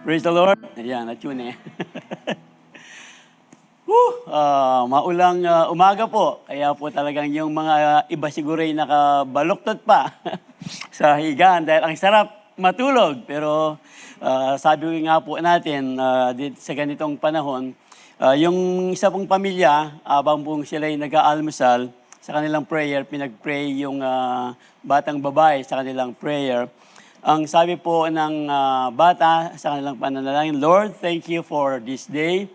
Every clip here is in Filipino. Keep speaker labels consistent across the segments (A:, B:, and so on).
A: Praise the Lord. Ayan, na-tune eh. Maulang umaga po. Kaya po talagang yung mga iba siguro ay nakabaluktot pa sa higaan dahil ang sarap matulog. Pero sabi ko nga po natin, sa ganitong panahon, yung isa pong pamilya, habang pong sila ay nag-aalmusal, sa kanilang prayer, pinag-pray yung batang babae sa kanilang prayer. Ang sabi po ng bata sa kanilang pananalangin, Lord, thank you for this day,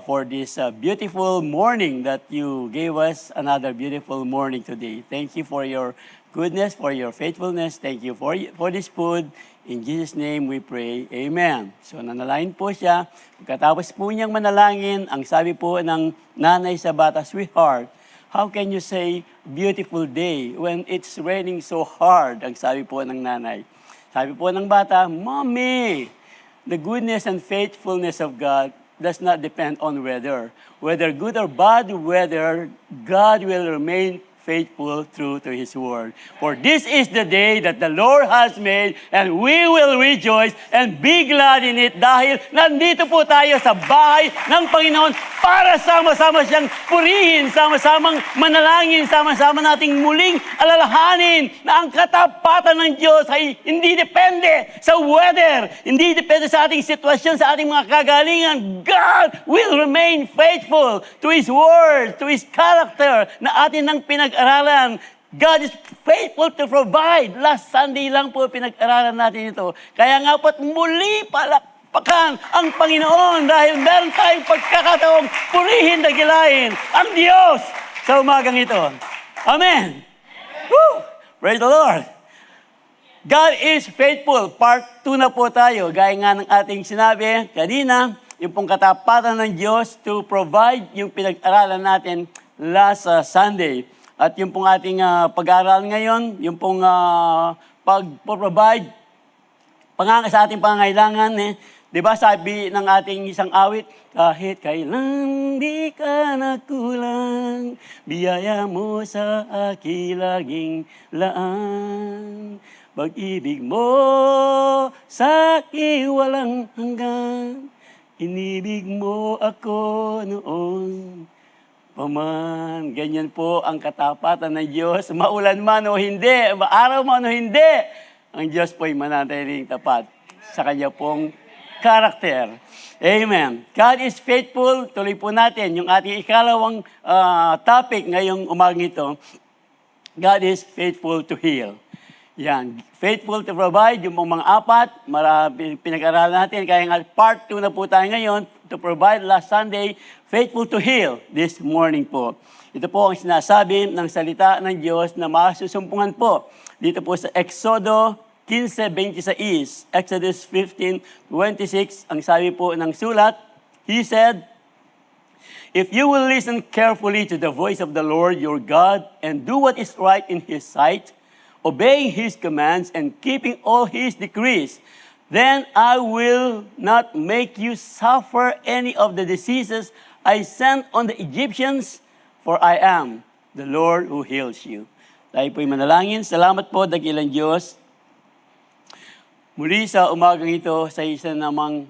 A: for this beautiful morning that you gave us another beautiful morning today. Thank you for your goodness, for your faithfulness. Thank you for this food. In Jesus' name we pray. Amen. So nanalangin po siya. Pagkatapos po niyang manalangin, ang sabi po ng nanay sa bata, sweetheart, how can you say beautiful day when it's raining so hard? Ang sabi po ng nanay. Sabi po ng bata, Mommy, the goodness and faithfulness of God does not depend on weather. Whether good or bad weather, God will remain faithful true to His word. For this is the day that the Lord has made, and we will rejoice and be glad in it dahil nandito po tayo sa bahay ng Panginoon para sama-sama siyang purihin, sama-samang manalangin, sama-sama nating muling alalahanin na ang katapatan ng Diyos ay hindi depende sa weather, hindi depende sa ating sitwasyon, sa ating mga kagalingan. God will remain faithful to His word, to His character na atin nang pinag-aralan. God is faithful to provide. Last Sunday lang po pinag-aralan natin ito. Kaya nga po't muli palakpakan ang Panginoon dahil meron tayong pagkakataong purihin, dagilain ang Diyos sa umagang ito. Amen. Woo! Praise the Lord. God is faithful. Part 2 na po tayo. Gaya nga ng ating sinabi kanina, yung pong katapatan ng Diyos to provide yung pinag-aralan natin last Sunday. At yung pong ating pag-aaral ngayon, yung pong pag-provide sa ating pangangailangan. Di ba sabi ng ating isang awit, kahit kailan di ka nagkulang, biyaya mo sa aking laging laan. Pag-ibig mo sa aking walang hanggan, inibig mo ako noon paman. Ganyan po ang katapatan ng Diyos. Maulan man o hindi, maaraw man o hindi, ang Diyos po'y manatiling tapat sa Kanya pong karakter. Amen. God is faithful. Tuloy po natin yung ating ikalawang topic ngayong umagang ito. God is faithful to heal. Yan. Faithful to provide, yung mga apat, marami pinag-aralan natin. Kaya nga part 2 na po tayo ngayon, to provide last Sunday, faithful to heal this morning po. Ito po ang sinasabi ng salita ng Diyos na masusumpungan po. Dito po sa Exodo 15:26, Exodus 15:26, ang sabi po ng sulat, He said, if you will listen carefully to the voice of the Lord your God and do what is right in His sight, obeying His commands and keeping all His decrees, then I will not make you suffer any of the diseases I sent on the Egyptians, for I am the Lord who heals you. Tayo po'y manalangin. Salamat po, dakilang Diyos. Muli sa umagang ito, sa isa namang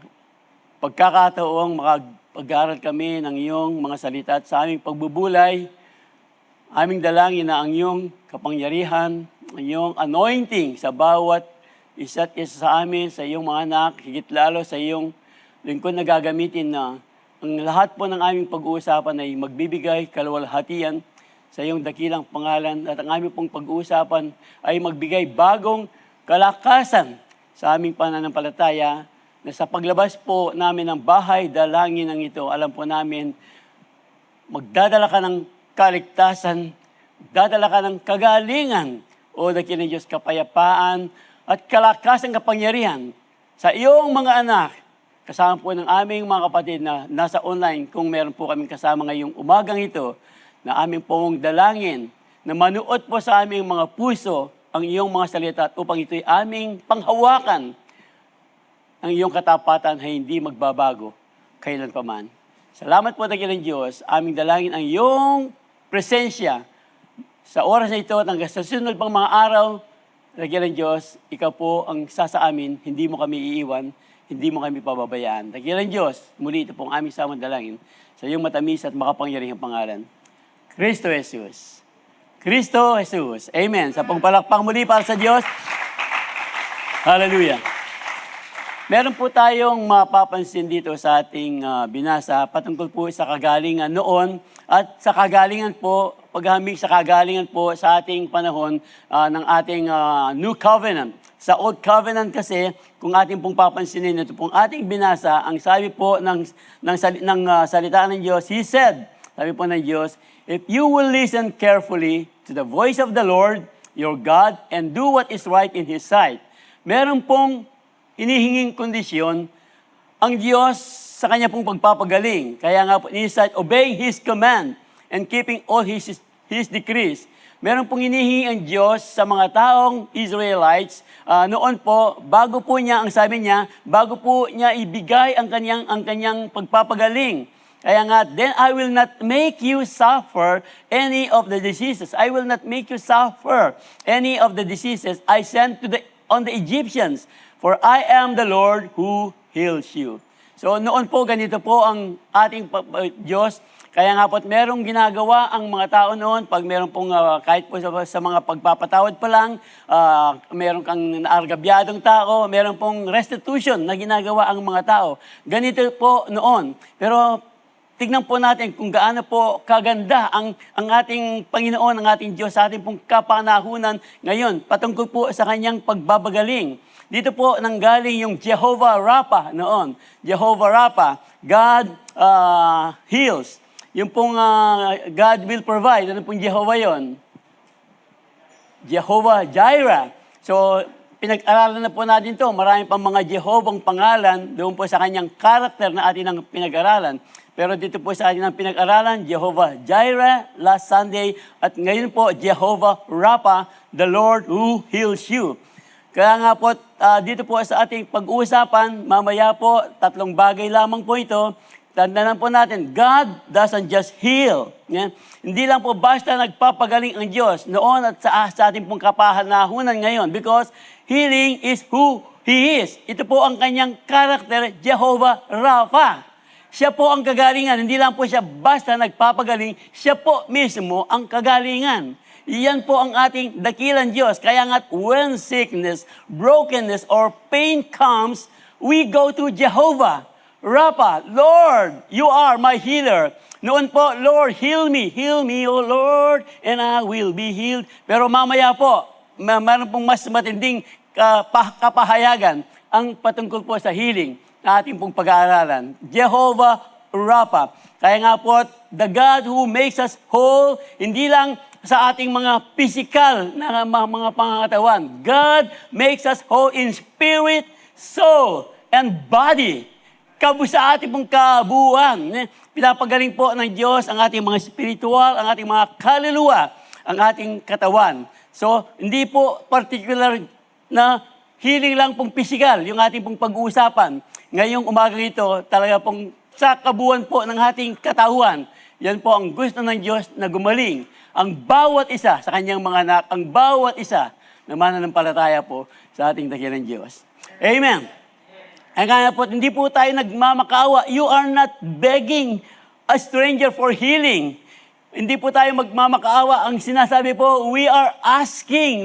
A: pagkakataong makapag-aral kami ng iyong mga salita at sa aming pagbubulay, aming dalangin na ang iyong kapangyarihan, ang iyong anointing sa bawat isa't isa sa amin, sa iyong mga anak, higit lalo sa iyong lingkod na gagamitin na ang lahat po ng aming pag-uusapan ay magbibigay kaluwalhatian sa iyong dakilang pangalan at ang aming pong pag-uusapan ay magbigay bagong kalakasan sa aming pananampalataya na sa paglabas po namin ng bahay, dalangin ng ito, alam po namin, magdadala ka ng kaligtasan, magdadala ka ng kagalingan, o dakilang Diyos, kapayapaan at kalakasan kapangyarihan sa iyong mga anak, kasama po ng aming mga kapatid na nasa online, kung meron po kaming kasama ngayong umagang ito, na aming pong dalangin, na manuot po sa aming mga puso ang iyong mga salita upang ito'y aming panghawakan. Ang iyong katapatan ay hindi magbabago kailan pa man. Salamat po dakilang Diyos, aming dalangin ang iyong presensya sa oras na ito at hanggang sa sunod pang mga araw Dakilang Diyos, Ikaw po ang isa sa amin, hindi mo kami iiwan, hindi mo kami pababayaan. Dakilang Diyos, muli ito pong aming samang dalangin sa iyong matamis at makapangyarihang pangalan. Kristo Jesus. Kristo Jesus. Amen. Sa pagpalakpak muli para sa Diyos. Hallelujah. Meron po tayong mapapansin dito sa ating binasa patungkol po sa kagalingan noon at sa kagalingan po, paghamig sa kagalingan po sa ating panahon ng ating New Covenant. Sa Old Covenant kasi, kung ating pong papansinin, ito pong ating binasa, ang sabi po ng salita ng Diyos, He said, sabi po ng Diyos, if you will listen carefully to the voice of the Lord, your God, and do what is right in His sight. Meron pong hinihinging kondisyon ang Diyos sa kanya pong pagpapagaling. Kaya nga po, He said, obeying His command and keeping all His decrees. Meron pong hinihingi ang Diyos sa mga taong Israelites noon po, bago po niya, ang sabi niya, bago po niya ibigay ang kanyang pagpapagaling. Kaya nga, then I will not make you suffer any of the diseases. I will not make you suffer any of the diseases I sent on the Egyptians. For I am the Lord who heals you. So noon po, ganito po ang ating Diyos. Kaya nga po, merong ginagawa ang mga tao noon, pag meron pong, kahit po sa mga pagpapatawad pa lang, meron kang naargabyadong tao, meron pong restitution na ginagawa ang mga tao. Ganito po noon. Pero tignan po natin kung gaano po kaganda ang ating Panginoon, ang ating Diyos, sa ating pong kapanahunan ngayon, patungkol po sa kanyang pagbabagaling. Dito po nanggaling yung Jehovah Rapha noon. Jehovah Rapha, God heals. Yung pong God will provide. Ano pong Jehovah yon? Jehovah Jireh. So, pinag-aralan na po natin to. Marami pang mga Jehovahang pangalan doon po sa kanyang karakter na atin ang pinag-aralan. Pero dito po sa atin ang pinag-aralan, Jehovah Jireh last Sunday. At ngayon po, Jehovah Rapha, the Lord who heals you. Kaya nga po, dito po sa ating pag-uusapan, mamaya po, 3 bagay lamang po ito. Tandaan po natin, God doesn't just heal. Yeah? Hindi lang po basta nagpapagaling ang Diyos noon at sa ating pong kapanahunan ngayon because healing is who He is. Ito po ang kanyang karakter, Jehovah Rapha. Siya po ang kagalingan. Hindi lang po siya basta nagpapagaling, siya po mismo ang kagalingan. Iyan po ang ating dakilang Diyos. Kaya nga, when sickness, brokenness, or pain comes, we go to Jehovah Rapha. Lord, you are my healer. Noon po, Lord, heal me, O Lord, and I will be healed. Pero mamaya po, mayroon pong mas matinding kapahayagan ang patungkol po sa healing na ating pong pag-aaralan. Jehovah Rapha. Kaya nga po, the God who makes us whole, hindi lang sa ating mga physical na mga pangangatawan. God makes us whole in spirit, soul, and body. Sa ating pong kabuuan. Pinapagaling po ng Diyos ang ating mga spiritual, ang ating mga kaluluwa, ang ating katawan. So, hindi po particular na healing lang pong physical, yung ating pong pag-uusapan. Ngayong umaga ito, talaga pong sa kabuuan po ng ating katauhan. Yan po ang gusto ng Diyos na gumaling. Ang bawat isa sa kanyang mga anak, ang bawat isa na mananampalataya po sa ating dakilang Diyos. Amen. Ang kaya po, hindi po tayo nagmamakaawa. You are not begging a stranger for healing. Hindi po tayo magmamakaawa. Ang sinasabi po, we are asking,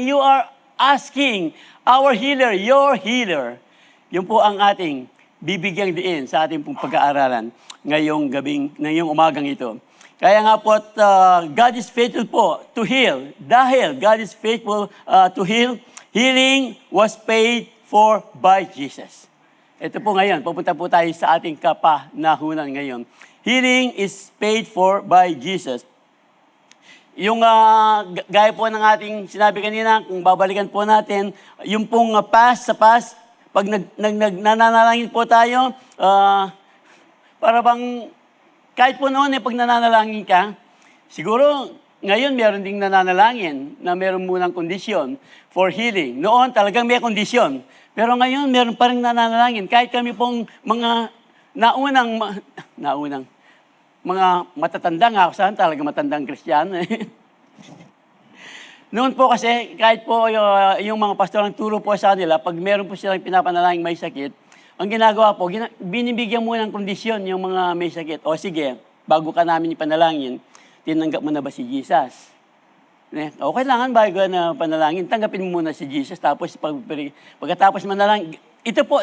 A: you are asking our healer, your healer. Yun po ang ating bibigyang diin sa ating pong pag-aaralan ngayong umagang ito. Kaya nga po, God is faithful po to heal. Dahil God is faithful to heal, healing was paid for by Jesus. Ito po ngayon, pupunta po tayo sa ating kapanahunan ngayon. Healing is paid for by Jesus. Yung gaya po ng ating sinabi kanina, kung babalikan po natin, yung pong past sa past, pag nananalangin po tayo, para bang kahit po noon pag nananalangin ka, siguro ngayon meron ding nananalangin na meron munang kondisyon for healing. Noon talagang may kondisyon. Pero ngayon meron pa rin nananalangin. Kahit kami pong mga naunang mga matatanda nga ako saan talaga matandang Kristiyano. Noon po kasi, kahit po yung mga pastor ang turo po sa kanila, pag meron po silang pinapanalangin may sakit, ang ginagawa po, binibigyan mo ng kondisyon yung mga may sakit. O sige, bago ka namin ipanalangin, tinanggap mo na ba si Jesus? O kailangan bago na panalangin, tanggapin mo muna si Jesus, tapos pagkatapos manalangin, ito po,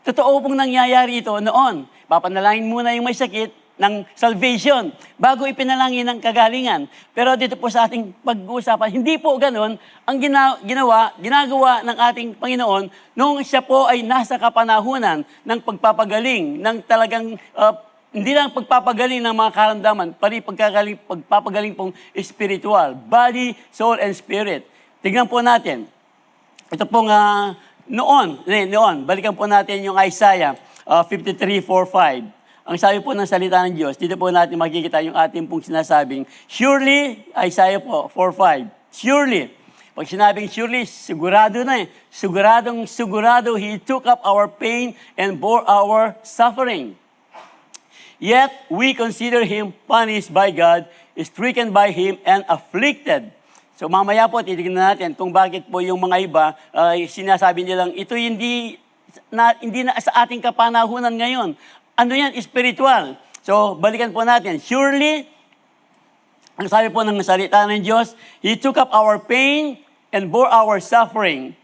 A: totoo pong nangyayari ito noon. Papanalangin muna yung may sakit, ng salvation bago ipinalangin ng kagalingan. Pero dito po sa ating pag-uusapan, hindi po ganoon ang ginagawa ng ating Panginoon nung siya po ay nasa kapanahunan ng pagpapagaling, ng talagang hindi lang pagpapagaling ng mga karamdaman, pati pagpapagaling pong spiritual, body, soul, and spirit. Tignan po natin. Ito pong noon, balikan po natin yung Isaiah 53:4-5. Ang sabi po ng salita ng Diyos, dito po natin makikita yung ating pong sinasabing, surely, Isaiah po, 4:5, surely. Pag sinabing surely, sigurado na eh. Sigurado, He took up our pain and bore our suffering. Yet, we consider Him punished by God, stricken by Him, and afflicted. So mamaya po, titignan natin kung bakit po yung mga iba, sinasabi nilang, ito hindi na sa ating kapanahunan ngayon. Ano yan? Spiritual. So, balikan po natin. Surely, ang sabi po ng salita ng Diyos, He took up our pain and bore our suffering.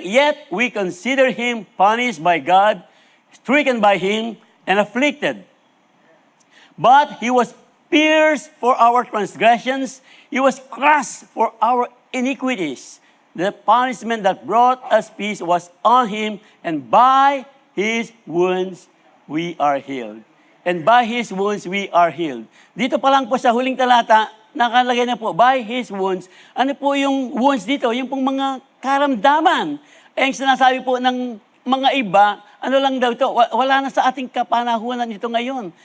A: Yet we consider Him punished by God, stricken by Him, and afflicted. But He was pierced for our transgressions. He was crushed for our iniquities. The punishment that brought us peace was on Him, and by His wounds we are healed. And by His wounds, we are healed. Dito pa lang po sa huling talata, nakalagay na po, by His wounds. Ano po yung wounds dito? Yung pong mga karamdaman. Eh, yung sinasabi po ng mga iba, ano lang daw ito, wala na sa ating kapanahunan ito ngayon.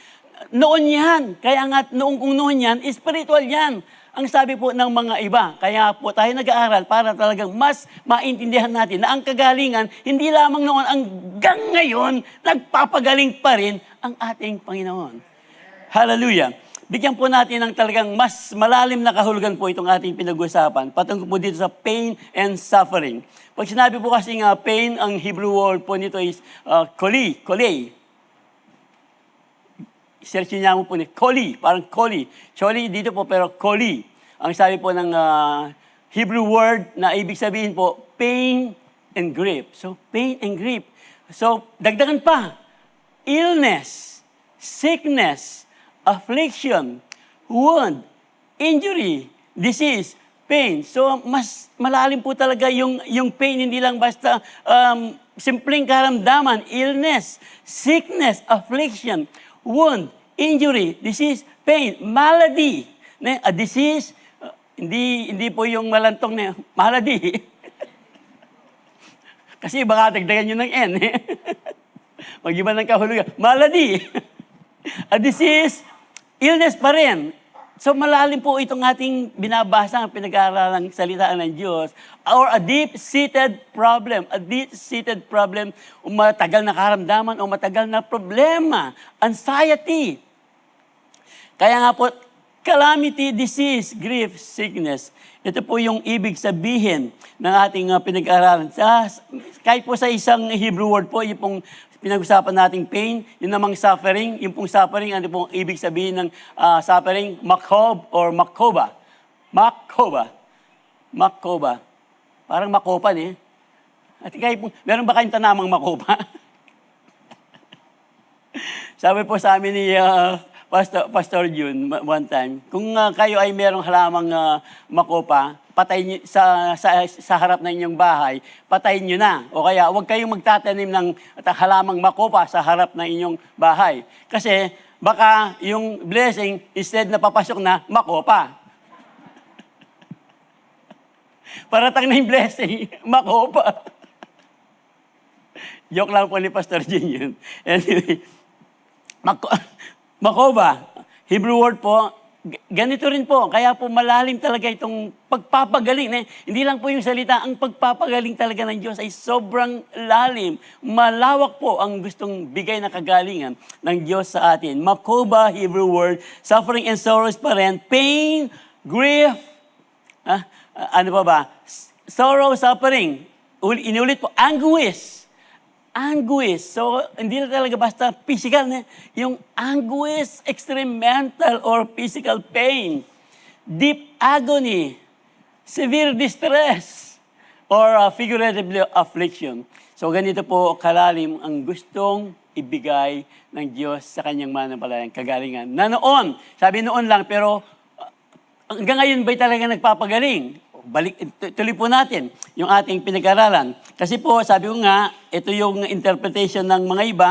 A: Noon yan. Kaya nga, kung noon yan, spiritual yan. Ang sabi po ng mga iba, kaya po tayo nag-aaral para talagang mas maintindihan natin na ang kagalingan, hindi lamang noon, hanggang ngayon, nagpapagaling pa rin ang ating Panginoon. Hallelujah! Bigyan po natin ng talagang mas malalim na kahulugan po itong ating pinag-usapan, patungkol po dito sa pain and suffering. Pag sinabi po kasi nga pain, ang Hebrew word po nito is kolei. Search niya mo po ni koli, parang koli. Choli dito po, pero koli. Ang sabi po ng Hebrew word na ibig sabihin po, pain and grief. So, pain and grief. So, dagdagan pa, illness, sickness, affliction, wound, injury, disease, pain. So, mas malalim po talaga yung pain, hindi lang basta simpleng karamdaman, illness, sickness, affliction, wound, injury, disease, pain, malady. A disease, hindi po yung malantong na malady. Kasi baka dagdagan nyo ng N. Mag-iba ng kahulugan. Malady. A disease, illness pa rin. So malalim po itong ating binabasa ang pinag-aaralang salita ng Diyos. Or a deep-seated problem. A deep-seated problem, o matagal na karamdaman, o matagal na problema. Anxiety. Kaya nga po, calamity, disease, grief, sickness. Ito po yung ibig sabihin ng ating pinag-aaralan. Kahit po sa isang Hebrew word po, yung pong pinag-usapan nating pain, yung namang suffering, yung pong suffering, ano pong ibig sabihin ng suffering? Makhob or makoba. Makoba. Parang makopan eh. At meron ba kayong tanamang makopa? Sabi po sa amin ni Pastor June one time, kung kayo ay merong halamang makopa, patayin nyo, sa harap ng inyong bahay, patayin nyo na. O kaya, huwag kayong magtatanim ng halamang makopa sa harap ng inyong bahay. Kasi, baka yung blessing, instead na papasok na, makopa. Paratang na yung blessing, makopa. Joke lang po ni Pastor Jun yun. Anyway, makoba, Hebrew word po, ganito rin po, kaya po malalim talaga itong pagpapagaling. Hindi lang po yung salita, ang pagpapagaling talaga ng Diyos ay sobrang lalim. Malawak po ang gustong bigay na kagalingan ng Diyos sa atin. Makoba, Hebrew word, suffering and sorrows pa rin, pain, grief, Ano pa ba? Sorrow, suffering. Inulit po, anguish. Anguish. So, hindi na talaga basta physical. Yung anguish, extreme mental or physical pain. Deep agony. Severe distress. Or figuratively, affliction. So, ganito po kalalim ang gustong ibigay ng Diyos sa kanyang manampalayang kagalingan. Na noon, sabi noon lang, pero hanggang ngayon ba'y talaga nagpapagaling? Tuloy po natin yung ating pinag-aralan. Kasi po, sabi ko nga, ito yung interpretation ng mga iba,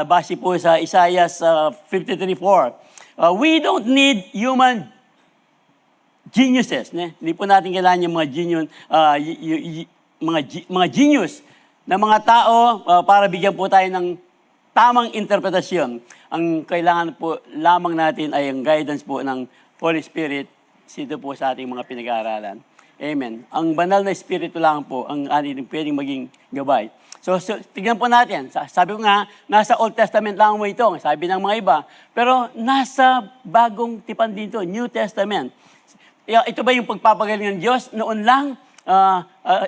A: base po sa Isaiah 53:4. We don't need human geniuses. Hindi po natin kailangan yung mga mga genius na mga tao para bigyan po tayo ng tamang interpretasyon. Ang kailangan po lamang natin ay ang guidance po ng Holy Spirit dito po sa ating mga pinag-aaralan. Amen. Ang banal na Espiritu lang po ang ating pwedeng maging gabay. So tignan po natin. Sabi ko nga, nasa Old Testament lang mo ito, sabi ng mga iba. Pero nasa bagong tipan dito, New Testament. Ito ba yung pagpapagaling ng Diyos? Noon lang,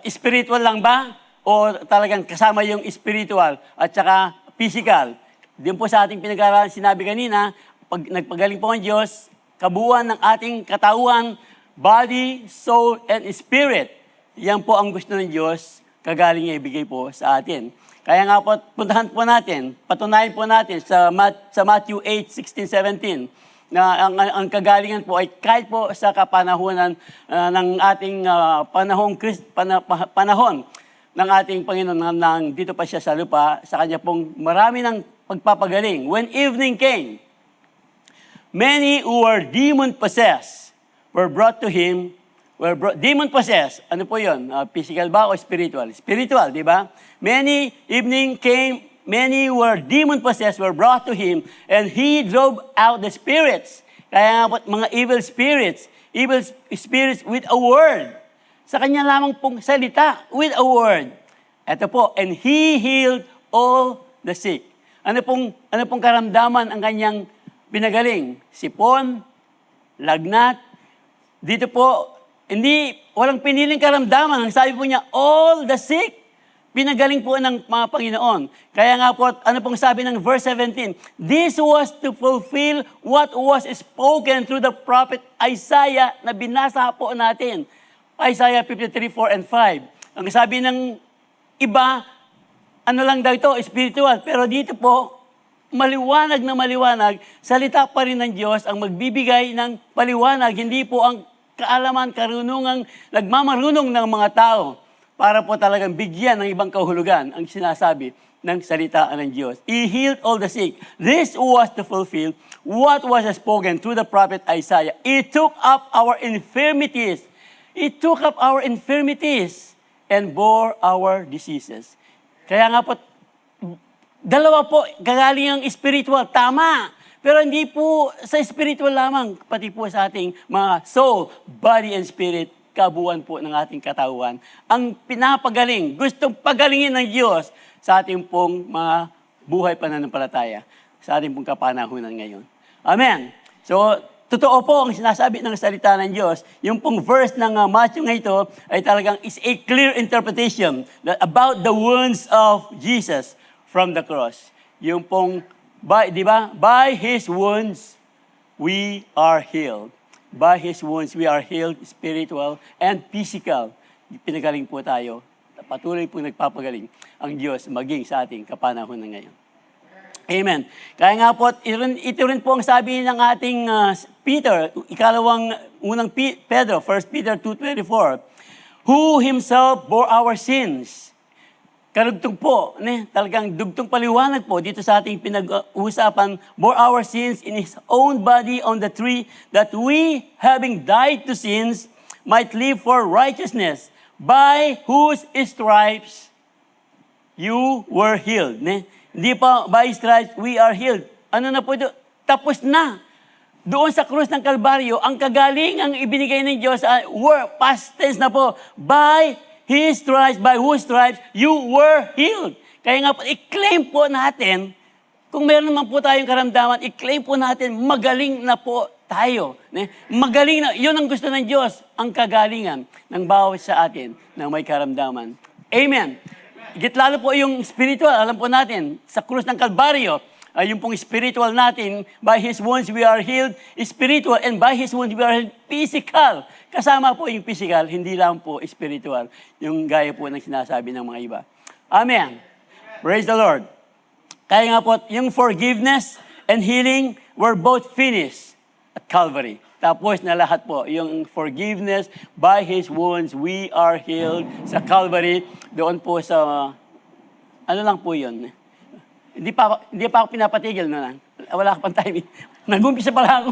A: spiritual lang ba? O talagang kasama yung spiritual at saka physical? Diyan po sa ating pinag-aaralan, sinabi kanina, pag nagpagaling po ang Diyos, kabuuan ng ating katawan, body, soul, and spirit. Yan po ang gusto ng Diyos, kagaling niya ibigay po sa atin. Kaya nga po, puntahan po natin, patunayan po natin sa Matthew 8:16-17, na ang kagalingan po ay kahit po sa kapanahunan ng ating panahon ng ating Panginoon dito pa siya sa lupa, sa kanya pong marami ng pagpapagaling. When evening came, many who were demon-possessed were brought to him, demon-possessed. Ano po yun? Physical ba o spiritual? Spiritual, di ba? Many who were demon-possessed were brought to him, and he drove out the spirits. Kaya nga po, mga evil spirits with a word. Sa kanya lamang pong salita, with a word. Ito po, and he healed all the sick. Ano pong karamdaman ang kanyang pinagaling? Sipon, lagnat. Dito po, walang piniling karamdaman. Ang sabi po niya, all the sick. Pinagaling po ng mga Panginoon. Kaya nga po, ano pong sabi ng verse 17? This was to fulfill what was spoken through the prophet Isaiah na binasa po natin. Isaiah 53:4 and 5. Ang sabi ng iba, ano lang daw ito, spiritual. Pero dito po, maliwanag na maliwanag, salita pa rin ng Diyos ang magbibigay ng paliwanag. Hindi po ang kaalaman, karunungang nagmamarunong ng mga tao para po talagang bigyan ng ibang kahulugan ang sinasabi ng salita ng Diyos. He healed all the sick. This was to fulfill what was spoken through the prophet Isaiah. He took up our infirmities. He took up our infirmities and bore our diseases. Kaya nga po, dalawa po, gagaling ang spiritual. Tama. Pero hindi po sa spiritual lamang, pati po sa ating mga soul, body, and spirit, kabuuan po ng ating katawan. Ang pinapagaling, gustong pagalingin ng Diyos sa ating pong mga buhay pananampalataya, sa ating pong kapanahunan ngayon. Amen. So, totoo po ang sinasabi ng salita ng Diyos. Yung pong verse ng Matthew nga ito ay talagang is a clear interpretation about the wounds of Jesus from the cross. Yung pong, di ba? By His wounds, we are healed. By His wounds, we are healed, spiritual and physical. Pinagaling po tayo. Patuloy po nagpapagaling ang Diyos maging sa ating kapanahunan ngayon. Amen. Kaya nga po, ito rin po ang sabi ng ating Peter, unang Pedro, 1 Peter 2:24, who Himself bore our sins. Karugtong po, talagang dugtong paliwanag po dito sa ating pinag-uusapan, bore our sins in His own body on the tree, that we, having died to sins, might live for righteousness, by whose stripes you were healed. Hindi pa, by stripes we are healed. Ano na po ito? Tapos na. Doon sa krus ng Kalbaryo, ang kagaling ang ibinigay ng Diyos, past tense na po, by His stripes, by whose stripes, you were healed. Kaya nga po, i-claim po natin, kung meron naman po tayong karamdaman, i-claim po natin, magaling na po tayo. Magaling na, yun ang gusto ng Diyos, ang kagalingan ng bawat sa atin na may karamdaman. Amen. Higit lalo po yung spiritual, alam po natin, sa krus ng Kalbaryo, yung pong spiritual natin, by His wounds we are healed, spiritual, and by His wounds we are healed, physical. Kasama po yung physical, hindi lang po spiritual, yung gaya po ng sinasabi ng mga iba. Amen. Praise the Lord. Kaya nga po, yung forgiveness and healing were both finished at Calvary. Tapos na lahat po, yung forgiveness, by His wounds, we are healed sa Calvary. Doon po sa, ano lang po yun. Hindi pa ako pinapatigil na. Wala ka pang timing. Nag-umpisa pala ako.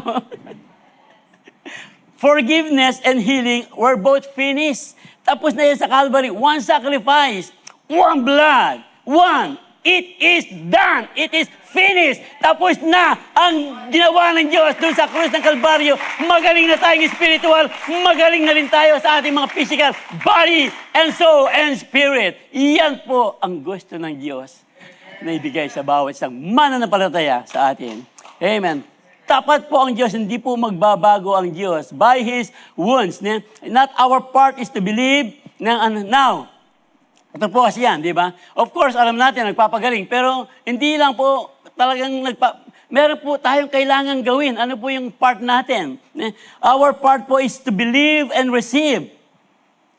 A: Forgiveness and healing were both finished. Tapos na yan sa Calvary. One sacrifice, one blood, one. It is done. It is finished. Tapos na ang ginawa ng Diyos doon sa krus ng Kalbaryo. Magaling na tayong spiritual. Magaling na rin tayo sa ating mga physical body and soul and spirit. Iyan po ang gusto ng Diyos na ibigay sa bawat isang mananampalataya sa atin. Amen. Tapat po ang Diyos. Hindi po magbabago ang Diyos. By His wounds. Not our part is to believe now. Ito po kasi yan, di ba? Of course, alam natin, nagpapagaling. Pero hindi lang po talagang meron po tayong kailangan gawin. Ano po yung part natin? Our part po is to believe and receive.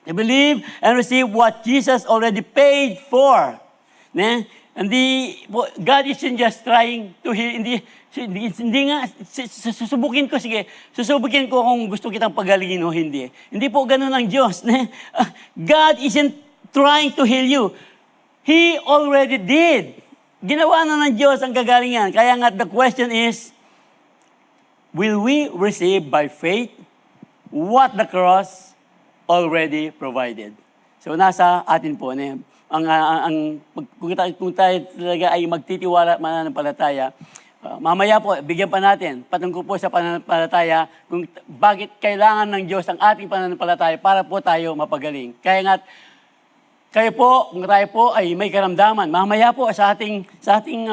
A: To believe and receive what Jesus already paid for. Hindi po, God isn't just trying to heal. Hindi nga, susubukin ko, sige. Susubukin ko kung gusto kitang pagalingin o hindi. Hindi po ganun ang Diyos. God isn't trying to heal you. He already did. Ginawa na ng Diyos ang kagalingan. Kaya nga, the question is, will we receive by faith what the cross already provided? So, nasa atin po. Kung tayo talaga ay magtitiwala at mananampalataya, mamaya po, bigyan pa natin, patungkol po sa pananampalataya, kung bakit kailangan ng Diyos ang ating pananampalataya para po tayo mapagaling. Kaya nga, kayo po, kung tayo po ay may karamdaman, mamaya po sa ating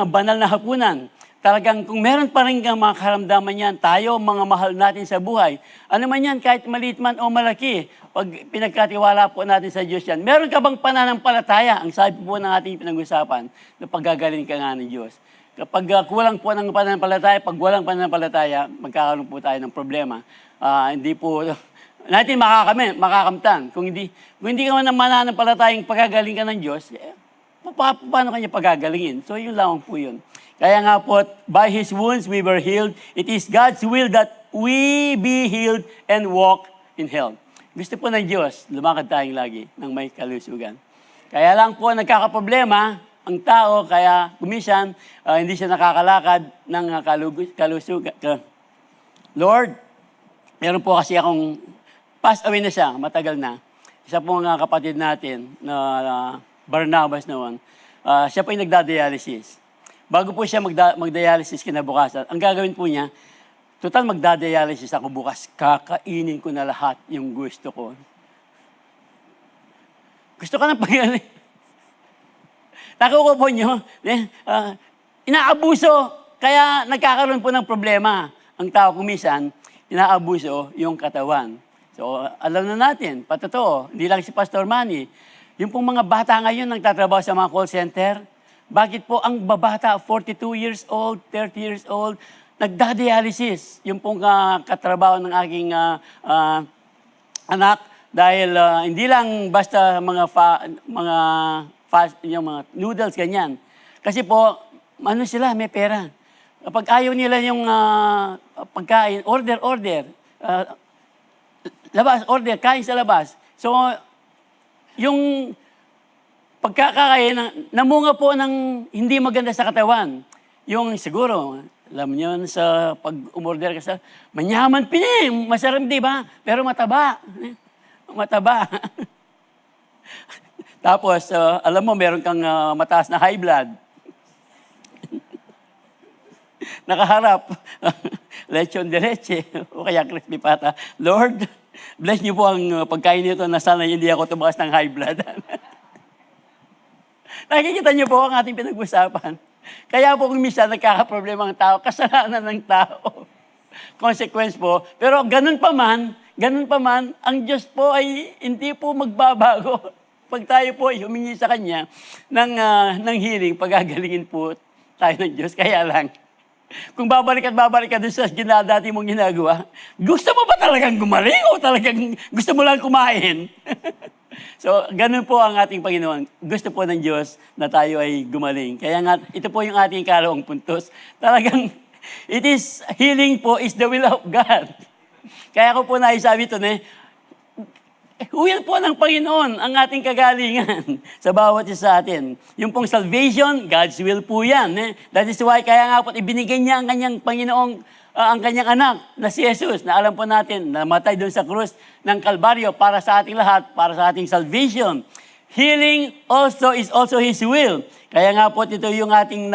A: banal na hapunan, talagang kung meron pa rin kang mga karamdaman yan, tayo, mga mahal natin sa buhay, ano man yan, kahit maliit man o malaki, pag pinagkatiwala po natin sa Diyos yan, meron ka bang pananampalataya? Ang sabi po ng ating pinag-usapan, na paggagaling ka nga ng Diyos. Kapag kulang po ng pananampalataya, pag walang pananampalataya, magkakaroon po tayo ng problema. Hindi po natin makakamtan. Kung hindi ka man mananampalatayang pagagaling ka ng Diyos, paano kanya pagagalingin? So, yun lang po yun. Kaya nga po, by His wounds we were healed. It is God's will that we be healed and walk in health. Gusto po ng Diyos, lumakad tayong lagi ng may kalusugan. Kaya lang po, nagkakaproblema ang tao, kaya kumisan, hindi siya nakakalakad ng kalusugan. Lord, meron po kasi akong pass away na siya, matagal na. Isa po nga kapatid natin, na Barnabas noon, siya po yung nagda-dialysis. Bago po siya mag-dialysis kinabukasan, ang gagawin po niya, total magda-dialysis ako bukas, kakainin ko na lahat yung gusto ko. Gusto ka ng pagaling? Nakuha po niyo, inaabuso, kaya nagkakaroon po ng problema. Ang tao kumisan, inaabuso yung katawan. So, alam na natin, patotoo, hindi lang si Pastor Manny. Yung pong mga bata ngayon nagtatrabaho sa mga call center, bakit po ang babata, 42 years old, 30 years old, nagda-dialysis? Yung pong katrabaho ng aking anak, dahil hindi lang basta yung mga noodles, ganyan. Kasi po, ano sila, may pera. Kapag ayaw nila yung pagkain, order. Labas, order, kain sa labas. So, yung pagkakain, namunga po ng hindi maganda sa katawan. Yung siguro, alam niyo, sa pag-umorder ka sa, manyaman masarap, di ba? Pero mataba. Mataba. Tapos, alam mo, meron kang mataas na high blood. Nakaharap, lechon de leche, o kaya crispy pata. Lord, bless niyo po ang pagkain nito na sana hindi ako tumakas ng high blood. Nakikita niyo po ang ating pinag-usapan. Kaya po kung minsan nagkakaproblema ang tao, kasalanan ng tao. consequence po. Pero ganun pa man, ang Diyos po ay hindi po magbabago. Pag tayo po ay humingi sa Kanya ng healing, pagagalingin po tayo ng Diyos. Kaya lang, kung babalik ka dun sa dati mong ginagawa, gusto mo ba talagang gumaling o talagang gusto mo lang kumain? So, ganun po ang ating Panginoon. Gusto po ng Diyos na tayo ay gumaling. Kaya nga, ito po yung ating kalawang puntos. Talagang, healing po is the will of God. Kaya ko po naisabi ito will po ng Panginoon ang ating kagalingan sa bawat isa sa atin. Yung pong salvation, God's will po yan. That is why, kaya nga po, ibinigay niya ang kanyang Panginoong, ang kanyang anak na si Jesus, na alam po natin, namatay doon sa krus ng Kalbaryo para sa ating lahat, para sa ating salvation. Healing is also His will. Kaya nga po, ito yung ating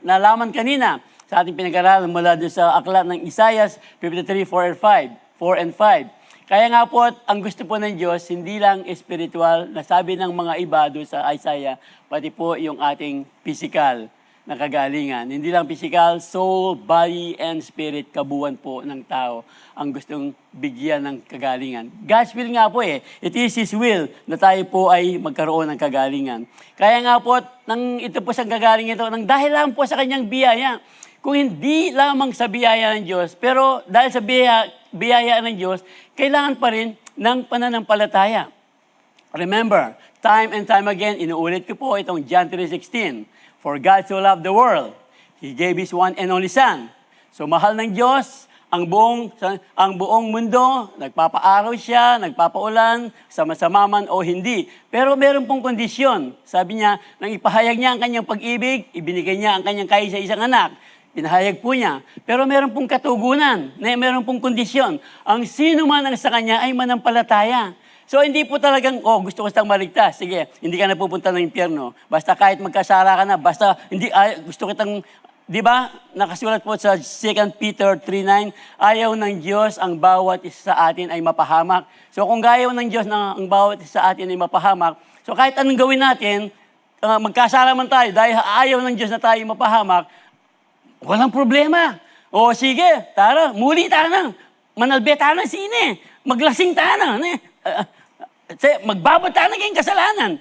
A: nalaman kanina sa ating pinag-aralan mula doon sa aklat ng Isaiah 53, 4 and 5. Kaya nga po, ang gusto po ng Diyos, hindi lang spiritual, nasabi ng mga iba doon sa Isaiah, pati po yung ating physical na kagalingan. Hindi lang physical, soul, body, and spirit, kabuuan po ng tao ang gustong bigyan ng kagalingan. God's will nga po It is His will na tayo po ay magkaroon ng kagalingan. Kaya nga po, ito po sa kagalingan ito, dahil lang po sa kanyang biyaya. Kung hindi lamang sa biyaya ng Diyos, pero dahil sa biyaya ng Diyos, kailangan pa rin ng pananampalataya. Remember, time and time again, inuulit ko po itong John 3:16. For God so loved the world, He gave His one and only Son. So mahal ng Diyos ang buong mundo, nagpapaaraw siya, nagpapaulan, sama-sama man o hindi. Pero meron pong kondisyon. Sabi niya, nang ipahayag niya ang kanyang pag-ibig, ibinigay niya ang kanyang kaisa-isang anak. Pinahayag po niya. Pero meron pong katugunan, meron pong kondisyon. Ang sino man ang sa kanya ay manampalataya. So hindi po talagang, gusto ko siyang maligtas. Sige, hindi ka na pupunta ng impyerno. Basta kahit magkasala ka na, basta gusto kitang, di ba? Nakasulat po sa 2 Peter 3:9, ayaw ng Diyos ang bawat isa sa atin ay mapahamak. So kung ayaw ng Diyos na ang bawat isa sa atin ay mapahamak, so kahit anong gawin natin, magkasala man tayo, dahil ayaw ng Diyos na tayo mapahamak, walang problema. O sige, tara, muli tayo na. Manalbe tayo ng sine. Maglasing tayo na. Magbabad tayo ng kayong kasalanan.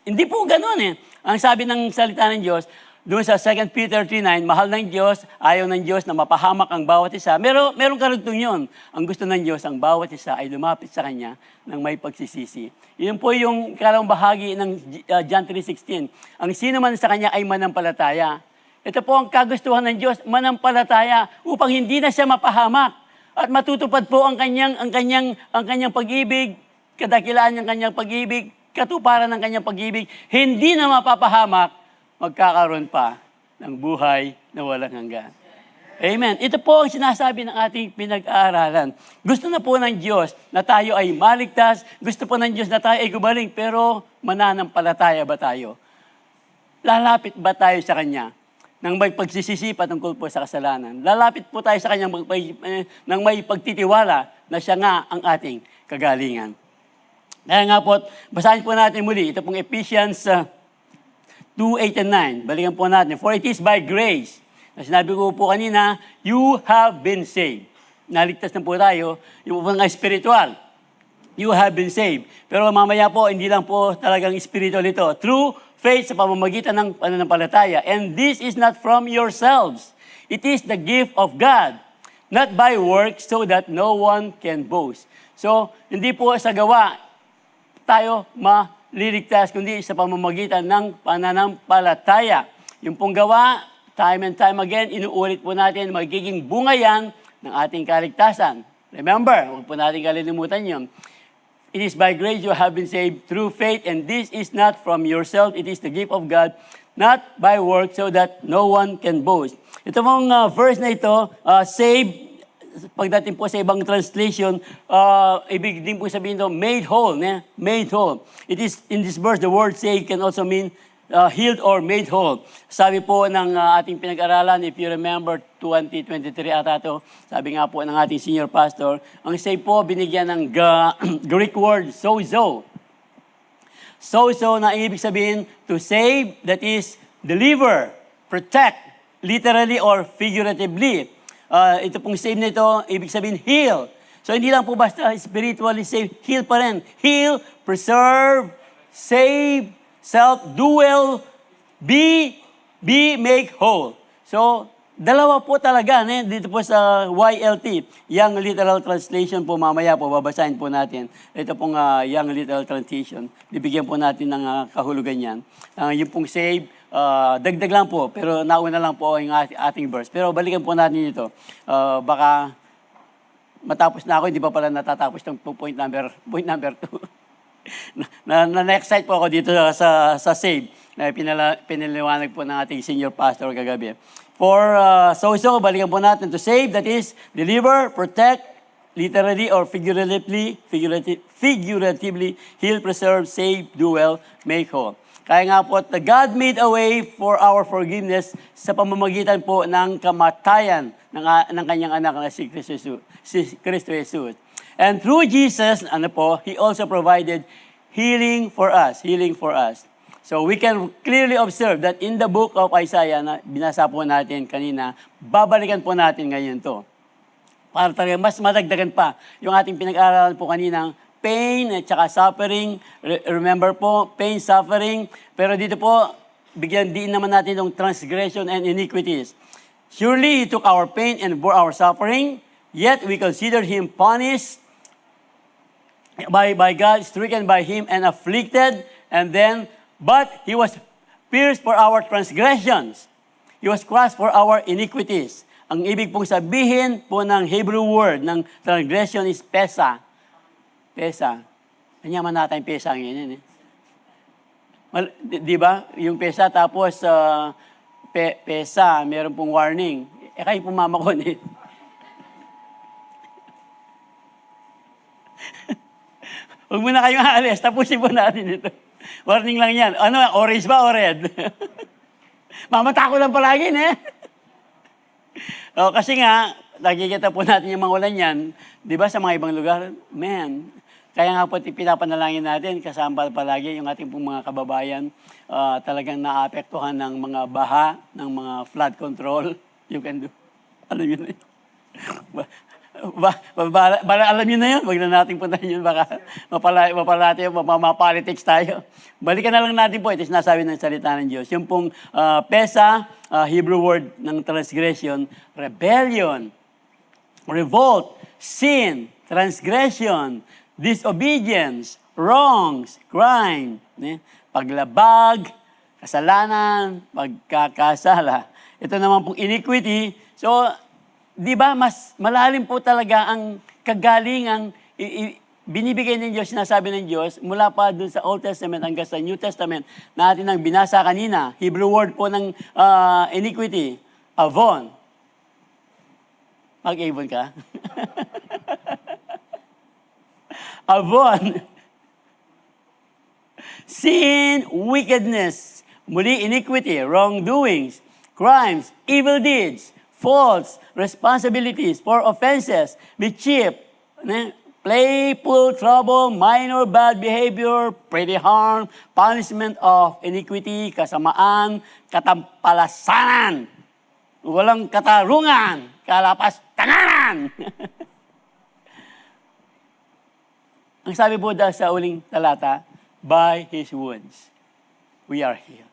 A: Hindi po ganun Ang sabi ng salita ng Diyos, doon sa 2 Peter 3:9, mahal ng Diyos, ayaw ng Diyos na mapahamak ang bawat isa. Merong karugtong yun. Ang gusto ng Diyos, ang bawat isa ay lumapit sa Kanya ng may pagsisisi. Yun po yung kalawang bahagi ng John 3:16. Ang sino man sa Kanya ay manampalataya. Ito po ang kagustuhan ng Diyos, manampalataya upang hindi na siya mapahamak at matutupad po ang kanyang pag-ibig, kadakilaan ng kanyang pag-ibig, katuparan ng kanyang pag-ibig, hindi na mapapahamak, magkakaroon pa ng buhay na walang hanggan. Amen. Ito po ang sinasabi ng ating pinag-aaralan. Gusto na po ng Diyos na tayo ay maligtas, gusto po ng Diyos na tayo ay gumaling, pero mananampalataya ba tayo? Lalapit ba tayo sa Kanya? Nang may pagsisisi patungkol po sa kasalanan. Lalapit po tayo sa Kanya nang may pagtitiwala na siya nga ang ating kagalingan. Kaya nga po, basahin po natin muli. Ito pong Ephesians 2:8 and 9. Balikan po natin. For it is by grace. Na sinabi ko po kanina, you have been saved. Naligtas na po tayo. Yung po nga spiritual. You have been saved. Pero mamaya po, hindi lang po talagang spiritual ito. True faith sa pamamagitan ng pananampalataya. And this is not from yourselves. It is the gift of God, not by works so that no one can boast. So, hindi po sa gawa tayo maliligtas, kundi sa pamamagitan ng pananampalataya. Yung pong gawa, time and time again, inuulit po natin, magiging bunga yan ng ating kaligtasan. Remember, huwag po natin kalilimutan yun. It is by grace you have been saved through faith, and this is not from yourself. It is the gift of God, not by works, so that no one can boast. Ito mong verse na ito, save, pagdating po sa ibang translation, ibig din po sabihin ito, made whole. Made whole. It is, in this verse, the word save can also mean healed or made whole. Sabi po ng ating pinag-aralan, if you remember, 2023 ata ito, sabi nga po ng ating senior pastor, ang save po binigyan ng Greek word sozo. Sozo na ibig sabihin to save, that is deliver, protect, literally or figuratively. ito pong save na ito, ibig sabihin heal. So hindi lang po basta spiritually save, heal pa rin. Heal, preserve, save, self-dwell, be make whole. So, dalawa po talaga, dito po sa YLT, Young Literal Translation po, mamaya po, babasahin po natin. Ito pong Young Literal Translation, bibigyan po natin ng kahulugan yan. Yung pong save, dagdag lang po, pero nauna lang po yung ating verse. Pero balikan po natin ito. Baka matapos na ako, hindi pa pala natatapos ng point number 2. Na-excite po ako dito sa save na pinaliwanag po ng ating senior pastor kagabi. For so balikan po natin to save, that is, deliver, protect, literally or figuratively, heal, preserve, save, do well, make whole. Kaya nga po, God made a way for our forgiveness sa pamamagitan po ng kamatayan ng kanyang anak na si Kristo Jesus. And through Jesus, He also provided healing for us. So we can clearly observe that in the book of Isaiah na binasa po natin kanina, babalikan po natin ngayon to. Para talaga mas madagdagan pa yung ating pinag-aaralan po kaninang pain at saka suffering. Remember po, pain, suffering. Pero dito po, bigyan din naman natin yung transgression and iniquities. Surely He took our pain and bore our suffering, yet we considered Him punished by God, stricken by Him and afflicted, but He was pierced for our transgressions. He was crushed for our iniquities. Ang ibig pong sabihin po ng Hebrew word ng transgression is pesa. Pesa. Kanyaman natin pesa ngayon. Di ba? Yung pesa tapos pesa, meron pong warning. Kayo pumama ko eh. Huwag mo na kayong aalis. Tapusin po natin ito. Warning lang yan. Ano, orange ba o red? Mamata ko lang palagi, kasi nga, nakikita po natin yung mga ulan yan. Di ba sa mga ibang lugar? Man, kaya nga po pinapanalangin natin, kasama palagi yung ating pong mga kababayan, talagang naapektuhan ng mga baha, ng mga flood control. You can do. Alam yun na yun. Alam nyo na yun, wag na natin puntahan yun, baka mapapolitics tayo. Balikan na lang natin po, ito sinasabi ng salita ng Diyos. Yung pong pesa, Hebrew word ng transgression, rebellion, revolt, sin, transgression, disobedience, wrongs, crime, paglabag, kasalanan, pagkakasala. Ito naman pong iniquity. So, di ba, mas malalim po talaga ang kagalingang binibigay ng Diyos, sinasabi ng Diyos, mula pa dun sa Old Testament hanggang sa New Testament, na atin ang binasa kanina. Hebrew word po ng iniquity, avon. Mag-avon ka? Avon. Sin, wickedness. Muli, iniquity, wrongdoings, crimes, evil deeds, faults, responsibilities for offenses, mischief, playful trouble, minor bad behavior, petty harm, punishment of iniquity, kasamaan, katampalasanan, walang katarungan, kalapas-tanganan. Ang sabi po dahil sa uling talata, by His wounds, we are healed.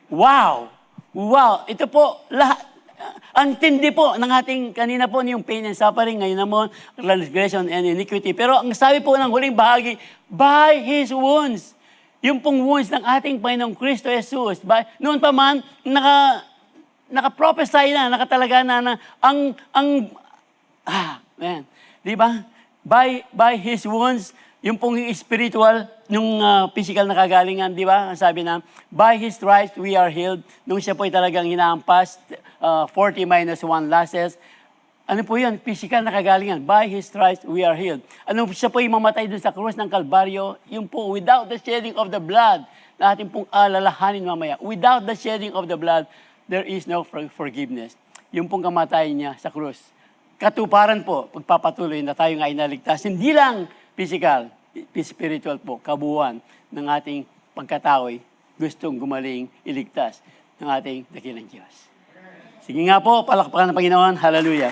A: Wow! Wow! Ito po, lahat, ang tindi po ng ating, kanina po yung pain and suffering, ngayon naman, transgression and iniquity. Pero ang sabi po ng huling bahagi, by His wounds, yung pong wounds ng ating Panginoong Kristo Jesus, noon pa man, naka-prophesy na, nakatalaga na, man, di ba? By His wounds, yung pong spiritual, yung physical na kagalingan, di ba? Sabi na, by His stripes we are healed. Nung siya po'y talagang hinahampas, 40 minus 1 lashes. Ano po yun? Physical na kagalingan. By His stripes we are healed. Ano siya po'y mamatay dun sa krus ng Kalbaryo, yung po, without the shedding of the blood, na ating pong alalahanin mamaya. Without the shedding of the blood, there is no forgiveness. Yung pong kamatayan niya sa krus. Katuparan po, pagpapatuloy na tayo nga inaligtas. Hindi lang physical, spiritual po, kabuuan ng ating pagkatao'y gustong gumaling iligtas ng ating dakilang Diyos. Sige nga po, palakpakan ng Panginoon. Hallelujah.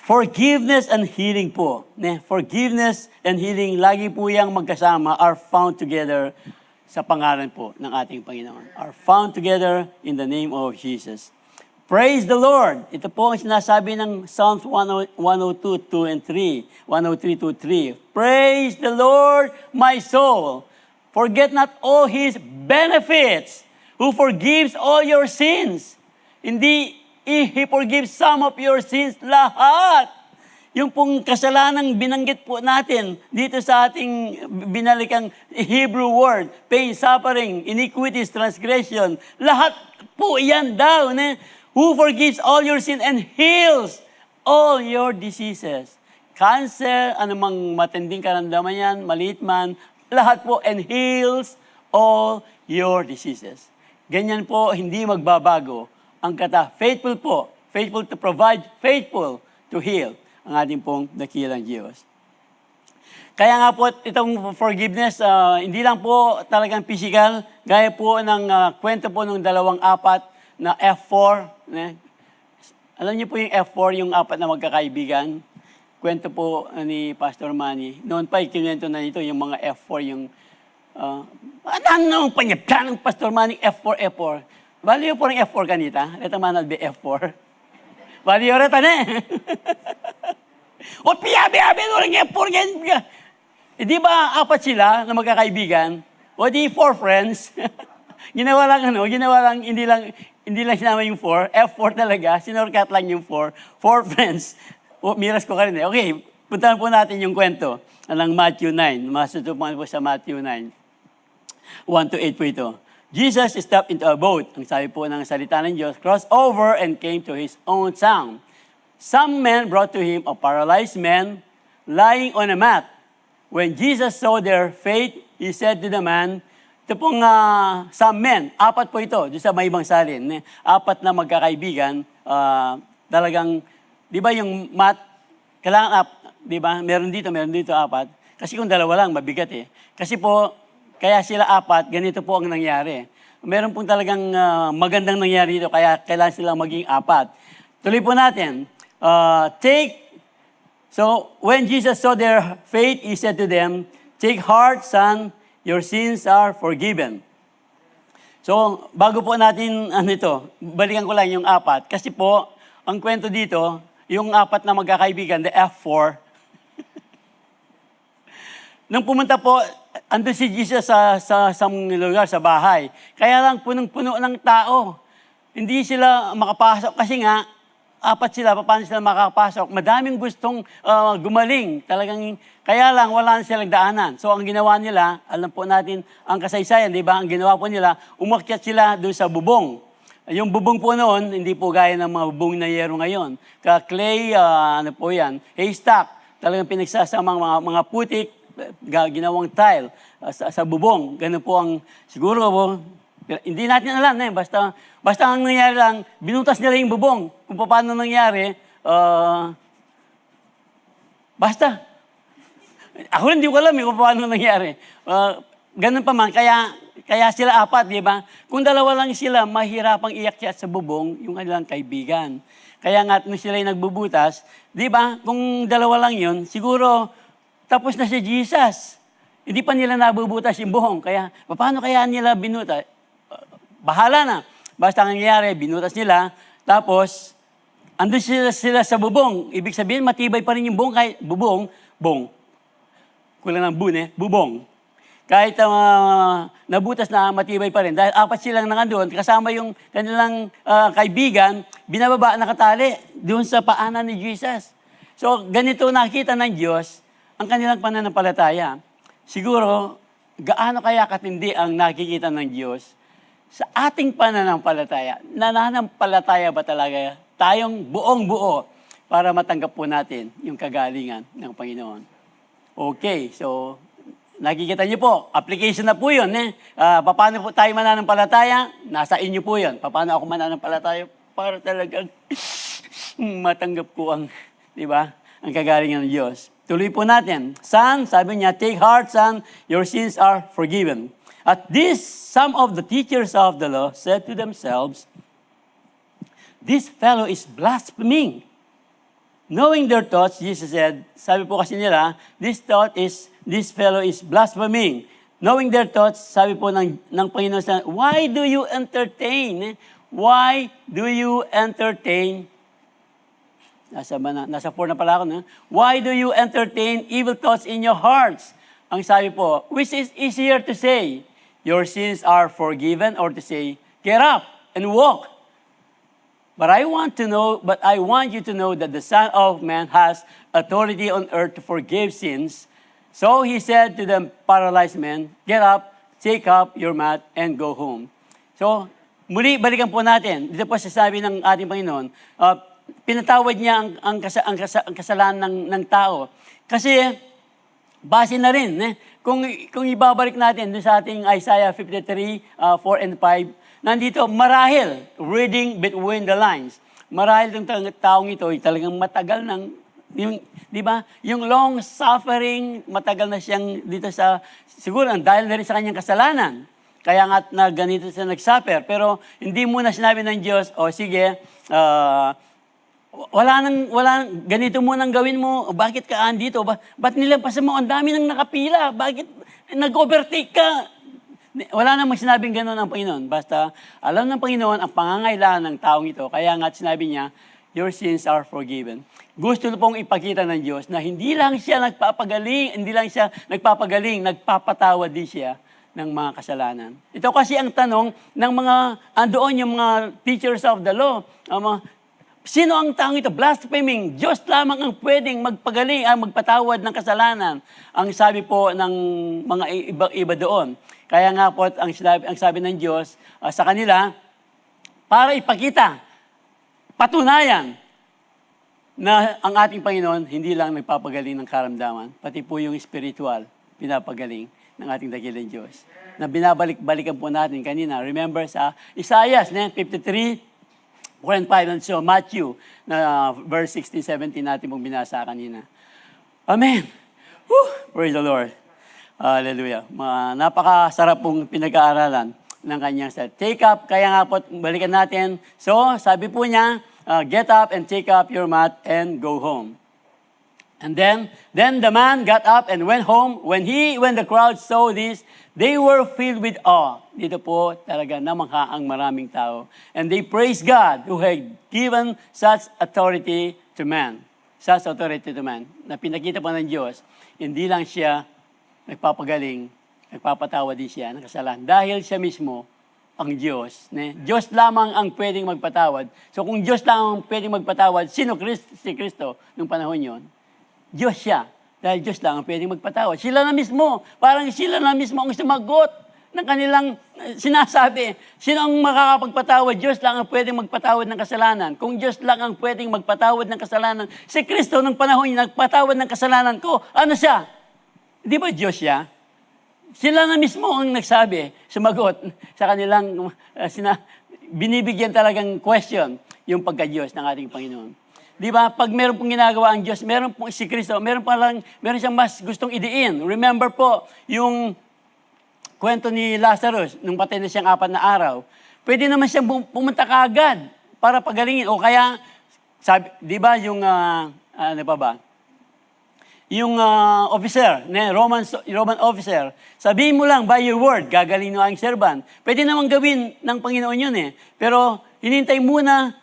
A: Forgiveness and healing po. Forgiveness and healing, lagi po yung magkasama, are found together sa pangalan po ng ating Panginoon. Are found together in the name of Jesus. Praise the Lord. Ito po ang sinasabi ng Psalms 102, 2 and 3. 103, 2, 3. Praise the Lord, my soul. Forget not all His benefits, who forgives all your sins. Hindi He forgives some of your sins, lahat. Yung pong kasalanang binanggit po natin dito sa ating binalikang Hebrew word, pain, suffering, iniquities, transgression, lahat po yan daw. Who forgives all your sin and heals all your diseases. Cancer, anumang matinding karamdaman yan, maliit man, lahat po, and heals all your diseases. Ganyan po, hindi magbabago. Ang kata, faithful po, faithful to provide, faithful to heal, ang ating pong dakilang Diyos. Kaya nga po, itong forgiveness, hindi lang po talagang physical, gaya po ng kwento po ng 2-4 na F4. Alam niyo po yung F4, yung 4 na magkakaibigan. Kwento po ni Pastor Manny. Noon pa, ikinwento na nito, yung mga F4, yung anong panyapyan ng Pastor Manny, F4, F4. Baliyo po ng F4 kanita. Ito manal be F4. Baliyo reta ne. O piyabi-abi ng F4 yan. Di ba 4 sila na magkakaibigan? O di 4 friends. Ginawa lang, hindi lang sinama yung 4. F4 talaga. Sinorkat lang yung 4. 4 friends. O, miras ko ka rin eh. Okay, puntahan po natin yung kwento ng Matthew 9. Masutupan po sa Matthew 9. 1-8 po ito. Jesus stepped into a boat. Ang sabi po ng salita ng Diyos, crossed over and came to his own town. Some men brought to him a paralyzed man lying on a mat. When Jesus saw their faith, he said to the man, ito pong some men, 4 po ito, doon sa may ibang salin, 4 na magkakaibigan, talagang, di ba yung mat, kailangan di ba, meron dito 4. Kasi kung 2 lang, mabigat eh. Kasi po, kaya sila 4, ganito po ang nangyari. Meron pong talagang magandang nangyari dito, kaya kailangan silang maging 4. Tuloy po natin. So, when Jesus saw their faith, He said to them, take heart, son, your sins are forgiven. So, bago po natin, balikan ko lang yung 4. Kasi po, ang kwento dito, yung 4 na magkakaibigan, the F4, nung pumunta po, andun si Jesus sa lugar, sa bahay. Kaya lang punong-puno ng tao. Hindi sila makapasok kasi nga, 4 sila, paano sila makapasok? Madaming gustong gumaling. Talagang, kaya lang, wala na silang daanan. So, ang ginawa nila, alam po natin ang kasaysayan, di ba? Ang ginawa po nila, umakyat sila doon sa bubong. Yung bubong po noon, hindi po gaya ng mga bubong na yero ngayon. Clay, haystack. Talagang pinagsasamang mga putik, ginawang tile sa bubong. Ganun po ang, siguro po, hindi natin alam basta ang nangyari lang, binutas nila yung bubong. Kung paano nangyari, basta. Ako hindi ko alam kung paano nangyari. Ganun pa man, kaya sila 4, di ba? Kung 2 lang sila, mahirapang iakyat sa bubong yung kanilang kaibigan. Kaya nga, nung sila yung nagbubutas, di ba? Kung 2 lang yun, siguro, tapos na si Jesus. Hindi pa nila nabubutas yung buhong. Kaya, paano kaya nila binutas? Bahala na. Basta ang nangyayari, binutas nila. Tapos, andun sila sa bubong. Ibig sabihin, matibay pa rin yung buhong. Kahit bubong. Kulang ng bubong. Kahit nabutas na, matibay pa rin. Dahil 4 silang nandoon, kasama yung kanilang kaibigan, binababa nakatali doon sa paanan ni Jesus. So, ganito nakita ng Diyos, ang kanilang pananampalataya. Siguro, gaano kaya katindi ang nakikita ng Diyos sa ating pananampalataya? Nananampalataya ba talaga tayong buong-buo para matanggap po natin yung kagalingan ng Panginoon? Okay, so nakikita niyo po, application na po yun. Paano po tayo mananampalataya? Nasa inyo po yun. Paano ako mananampalataya? Para talagang matanggap ko ang, di ba, ang kagalingan ng Diyos. Tuloy po natin. Son, sabi niya, take heart, son, your sins are forgiven. At this, some of the teachers of the law said to themselves, this fellow is blaspheming. Knowing their thoughts, Jesus said, sabi po kasi nila, this fellow is blaspheming. Knowing their thoughts, sabi po ng Panginoon, why do you entertain? Why do you entertain? Nasa 4 na pala ako, no? Why do you entertain evil thoughts in your hearts? Ang sabi po, which is easier to say, your sins are forgiven, or to say, get up and walk. But I want you to know that the Son of Man has authority on earth to forgive sins. So he said to the paralyzed man, get up, take up your mat, and go home. So, muli, balikan po natin. Dito po sasabi ng ating Panginoon, pinatawad niya ang kasalanan ng tao. Kasi, base na rin, kung ibabalik natin doon sa ating Isaiah 53, 4 and 5, nandito, marahil, reading between the lines, marahil itong taong ito, talagang matagal di ba? Yung long suffering, matagal na siyang dito siguro, dahil na rin sa kanyang kasalanan. Kaya nga na ganito siya nag-suffer. Pero hindi muna sinabi ng Diyos, sige, ganito munang gawin mo, bakit ka andito? Ba't nilampasan mo? Ang dami nang nakapila. Bakit nag-overtake ka? Wala namang sinabing gano'n ang Panginoon. Basta alam ng Panginoon ang pangangailangan ng taong ito. Kaya nga sinabi niya, your sins are forgiven. Gusto pong ipakita ng Diyos na hindi lang siya nagpapagaling, nagpapatawad din siya ng mga kasalanan. Ito kasi ang tanong ng andoon yung mga teachers of the law. Sino ang taong ito? Blaspheming. Diyos lamang ang pwedeng magpatawad ng kasalanan. Ang sabi po ng mga iba doon. Kaya nga po, ang sabi ng Diyos sa kanila, para ipakita, patunayan, na ang ating Panginoon hindi lang nagpapagaling ng karamdaman, pati po yung spiritual, pinapagaling ng ating dakilang Diyos. Na binabalik-balikan po natin kanina. Remember sa Isaiah 53, 4 and 5, and so Matthew, na verse 16, 17 natin pong binasa kanina. Amen. Whew! Praise the Lord. Hallelujah. Napakasarap pong pinag-aaralan ng kanyang take up. Kaya nga po, balikan natin. So, sabi po niya, get up and take up your mat and go home. And then the man got up and went home. When the crowd saw this, they were filled with awe. Dito po talaga namangha ang maraming tao. And they praised God who had given such authority to man. Such authority to man. Na pinakita po ng Diyos, hindi lang siya nagpapagaling, nagpapatawad din siya ng kasalanan. Dahil siya mismo ang Diyos. Diyos lamang ang pwedeng magpatawad. So kung Diyos lamang ang pwedeng magpatawad, si Kristo nung panahon yon? Diyos siya. Dahil Diyos lang ang pwedeng magpatawad. Sila na mismo, parang sila na mismo ang sumagot ng kanilang sinasabi. Sino ang makakapagpatawad? Diyos lang ang pwedeng magpatawad ng kasalanan. Kung Diyos lang ang pwedeng magpatawad ng kasalanan, si Kristo nung panahon niya nagpatawad ng kasalanan ko, ano siya? Di ba Diyos siya? Sila na mismo ang nagsabi, sumagot sa kanilang, binibigyan talagang question yung pagka-Diyos ng ating Panginoon. Di ba? Pag meron pong ginagawa ang Diyos, meron pong si Kristo, meron siyang mas gustong idiin. Remember po, yung kwento ni Lazarus, nung patay na siyang 4 na araw, pwede naman siyang pumunta kaagad para pagalingin. O kaya, di ba yung, ano pa ba? Yung officer, Roman officer, sabihin mo lang by your word, gagaling no ang servant. Pwede namang gawin ng Panginoon yun Pero hinintay muna,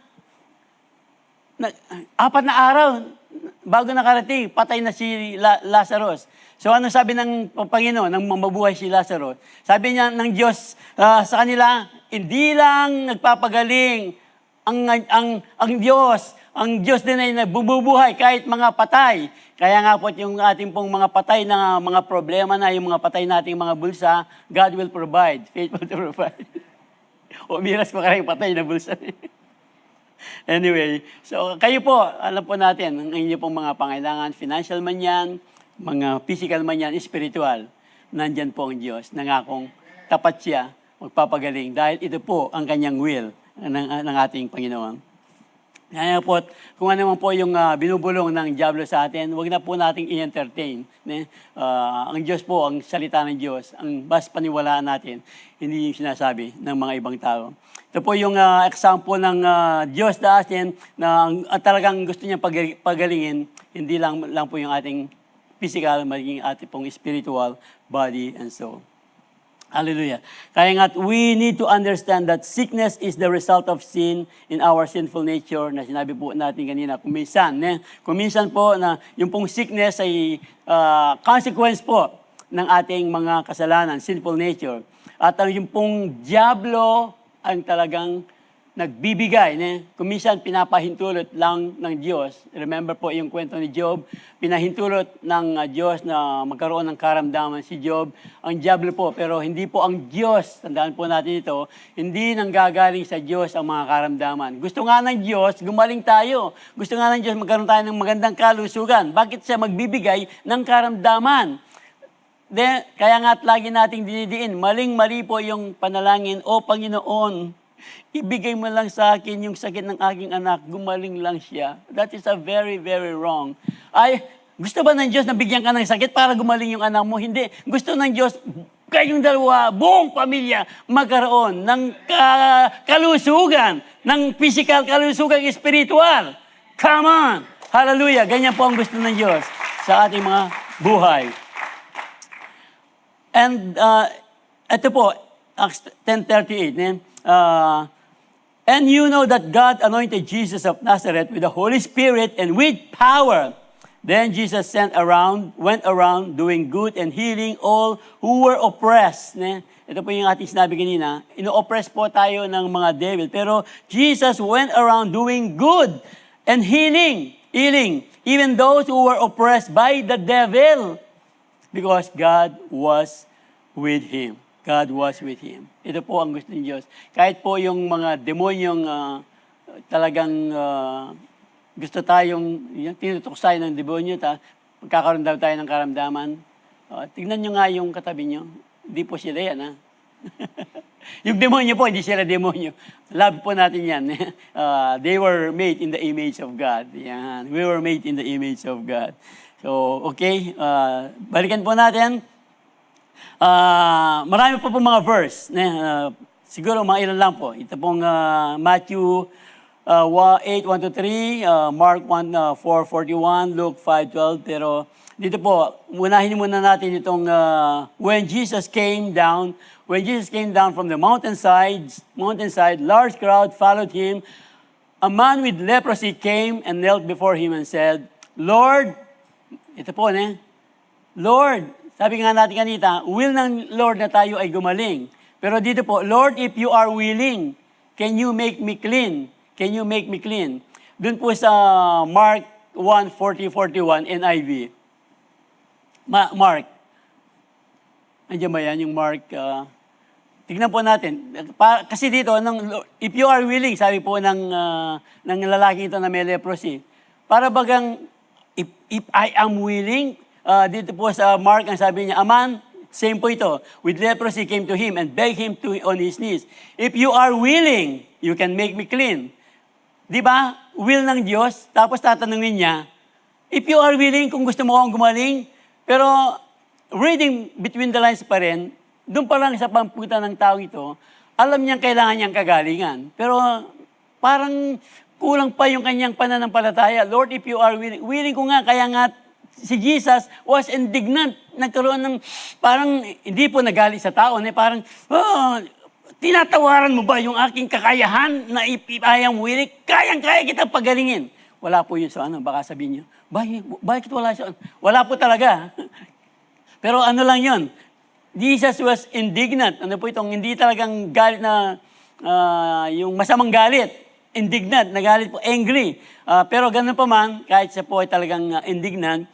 A: 4 na araw, bago nakarating, patay na si Lazarus. So ano sabi ng Panginoon, nang mabuhay si Lazarus? Sabi niya ng Diyos sa kanila, hindi lang nagpapagaling ang Diyos. Ang Diyos din ay nabubuhay kahit mga patay. Kaya nga po yung ating pong mga patay na mga problema na, yung mga patay nating mga bulsa, God will provide. Faithful to provide. O miras pa kayong patay na bulsa. Anyway, so kayo po, alam po natin, ang inyo pong mga pangailangan, financial man yan, mga physical man yan, spiritual, nandyan po ang Diyos, nangakong tapat siya, magpapagaling, dahil ito po ang kanyang will ng ating Panginoon. Kaya po, kung ano man po yung binubulong ng diablo sa atin, huwag na po nating i-entertain. Ang Diyos po, ang salita ng Diyos, ang mas paniwalaan natin, hindi yung sinasabi ng mga ibang tao. Ito po yung example ng Diyos sa atin na talagang gusto niya pagalingin, hindi lang po yung ating physical, maging ating pong spiritual body and soul. Hallelujah. Kaya nga, we need to understand that sickness is the result of sin in our sinful nature na sinabi po natin kanina. Kung minsan po na yung pong sickness ay consequence po ng ating mga kasalanan, sinful nature. At yung pong diablo ang talagang nagbibigay. Kung minsan pinapahintulot lang ng Diyos. Remember po yung kwento ni Job, pinahintulot ng Diyos na magkaroon ng karamdaman si Job. Ang diablo po, pero hindi po ang Diyos, tandaan po natin ito, hindi nanggagaling sa Diyos ang mga karamdaman. Gusto nga ng Diyos, gumaling tayo. Gusto nga ng Diyos, magkaroon tayo ng magandang kalusugan. Bakit siya magbibigay ng karamdaman? Kaya nga't lagi nating dinidiin, maling-mali po yung panalangin, O Panginoon, ibigay mo lang sa akin yung sakit ng aking anak, gumaling lang siya. That is a very, very wrong. Gusto ba ng Diyos na bigyan ka ng sakit para gumaling yung anak mo? Hindi. Gusto ng Diyos, kayong dalawa, buong pamilya, magkaroon ng kalusugan, ng physical kalusugan, spiritual. Come on! Hallelujah! Ganyan po ang gusto ng Diyos sa ating mga buhay. And ito po, Acts 10:38, and you know that God anointed Jesus of Nazareth with the Holy Spirit and with power. Then Jesus went around doing good and healing all who were oppressed. Ito po yung ating sinabi kanina. Ino-oppress po tayo ng mga devil. Pero Jesus went around doing good and healing even those who were oppressed by the devil. Because God was with him. God was with him. Ito po ang gusto ng Diyos. Kahit po yung mga demonyong talagang gusto tayong, tinutuksayan ng demonyo, magkakaroon daw tayo ng karamdaman. Tignan nyo nga yung katabi nyo. Hindi po sila yan, ha? Yung demonyo po, hindi sila demonyo. Love po natin yan. They were made in the image of God. Yan. We were made in the image of God. So, okay. Balikan po natin. Marami pa po mga verse. Siguro mga ilan lang po. Ito pong Matthew 8:1-3, Mark 4:41, Luke 5:12. Pero dito po, unahin muna natin itong when Jesus came down from the mountainside, large crowd followed him. A man with leprosy came and knelt before him and said, Lord, ito po, Lord, sabi nga natin kanina, will ng Lord na tayo ay gumaling. Pero dito po, Lord, if you are willing, can you make me clean? Can you make me clean? Doon po sa Mark 1:40-41 NIV. Mark. Andiyan ba yan, yung Mark? Tignan po natin. Kasi dito, if you are willing, sabi po ng lalaki ito na may leprosy, para bagang, if I am willing, dito po sa Mark, ang sabi niya, a man, same po ito, with leprosy came to him and begged him on his knees. If you are willing, you can make me clean. Di ba? Will ng Diyos. Tapos tatanungin niya, if you are willing, kung gusto mo akong gumaling, pero reading between the lines pa rin, doon pa lang sa pamputan ng tao ito, alam niyang kailangan niyang kagalingan. Pero parang kulang pa yung kanyang pananampalataya. Lord, if you are willing ko nga, kaya nga si Jesus was indignant. Nagkaroon ng, parang, hindi po nagalit sa tao, parang, tinatawaran mo ba yung aking kakayahan na I am willing? Kayang-kaya kita pagalingin. Wala po yun sa baka sabihin niyo, bakit wala siya? Wala po talaga. Pero ano lang yun, Jesus was indignant. Ano po itong, hindi talagang galit na, yung masamang galit. Indignant, nagalit po, angry. Pero ganun pa man, kahit siya po ay talagang indignant,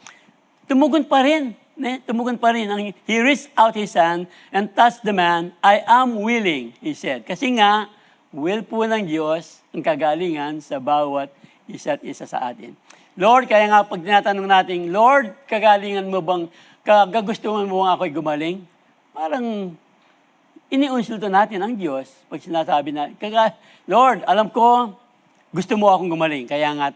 A: tumugon pa rin. Tumugon pa rin. He reached out his hand and touched the man. I am willing, he said. Kasi nga, will po ng Diyos ang kagalingan sa bawat isa't isa sa atin. Lord, kaya nga pag tinatanong natin, Lord, kagalingan mo bang, kagustuhan mo bang ako'y gumaling? Parang iniinsulto natin ang Diyos pag sinasabi na, Lord, alam ko, gusto mo akong gumaling. Kaya nga,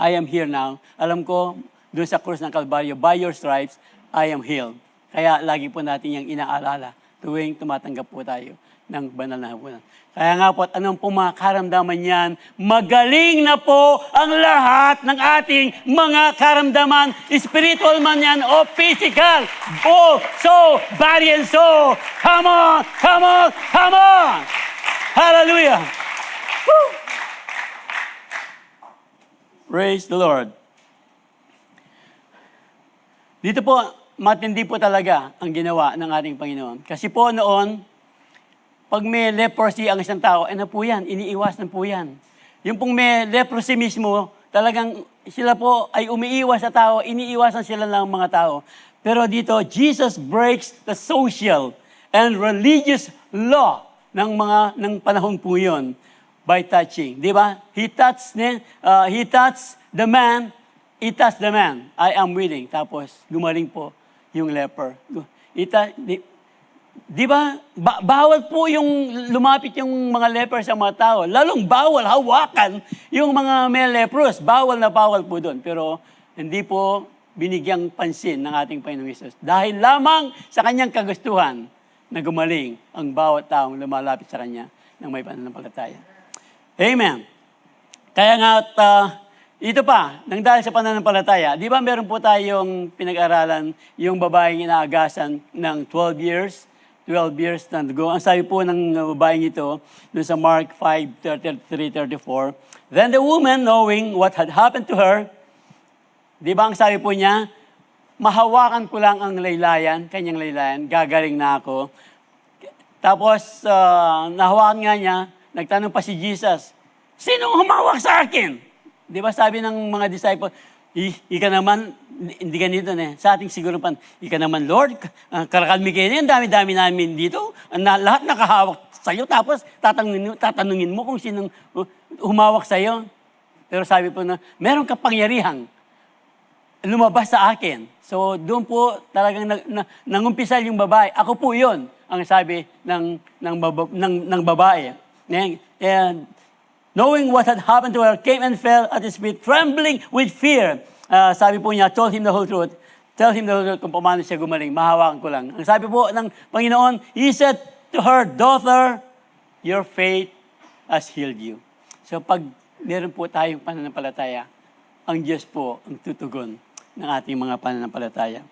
A: I am here now. Alam ko, doon sa krus ng Kalbaryo, by your stripes, I am healed. Kaya lagi po natin yung inaalala tuwing tumatanggap po tayo ng banal na hapunan. Kaya nga po, at anong po mga karamdaman yan, magaling na po ang lahat ng ating mga karamdaman, spiritual man yan o physical, both soul, body and soul. Come on, come on, come on! Hallelujah! Woo! Praise the Lord. Dito po, matindi po talaga ang ginawa ng ating Panginoon. Kasi po noon, pag may leprosy ang isang tao, ano po yan? Iniiwasan po yan. Yung pong may leprosy mismo, talagang sila po ay umiiwas sa tao, iniiwasan sila ng mga tao. Pero dito, Jesus breaks the social and religious law ng panahon po yun by touching. Di ba? He touched the man. I am willing. Tapos, gumaling po yung leper. Di ba? Bawal po yung lumapit yung mga leper sa mga tao. Lalong bawal hawakan yung mga may leprous. Bawal na bawal po doon. Pero hindi po binigyang pansin ng ating Panginoong Hesus. Dahil lamang sa kanyang kagustuhan na gumaling ang bawat taong lumalapit sa kanya ng may pananampalataya. Amen. Kaya nga, ito pa, nang dahil sa pananampalataya, di ba meron po tayong pinag-aralan yung babaeng inaagasan ng 12 years na ago. Ang sabi po ng babaeng ito, doon sa Mark 5:33-34, then the woman, knowing what had happened to her, di ba ang sabi po niya, mahawakan ko lang ang laylayan, kanyang laylayan, gagaling na ako. Tapos, nahawakan nga niya, nagtanong pa si Jesus, sinong humawak sa akin? Di ba sabi ng mga disciples, ika naman, hindi ganito na sa ating siguro pan, ika naman, Lord, karakalmi kayo na yan, dami-dami namin dito, lahat nakahawak sa'yo, tapos tatanungin mo kung sinong humawak sa'yo. Pero sabi po na, meron kapangyarihang lumabas sa akin. So doon po talagang nangumpisal yung babae. Ako po yun, ang sabi ng babae. And knowing what had happened to her, came and fell at his feet, trembling with fear. Sabi po niya, told him the whole truth. Tell him the whole truth kung paano siya gumaling. Mahawakan ko lang. Ang sabi po ng Panginoon, He said to her, daughter, your faith has healed you. So pag meron po tayong pananampalataya, ang Diyos po ang tutugon ng ating mga pananampalataya.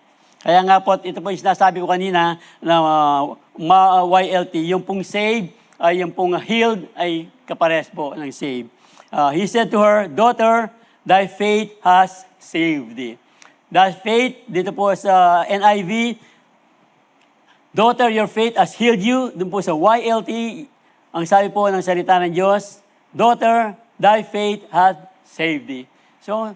A: Kaya nga po, ito po yung sinasabi ko kanina na YLT, yung pong save, yung pong healed ay kapares po ng save. He said to her, daughter, thy faith has saved thee. That faith, dito po sa NIV, daughter, your faith has healed you. Doon po sa YLT, ang sabi po ng salita ng Diyos, daughter, thy faith has saved thee. So,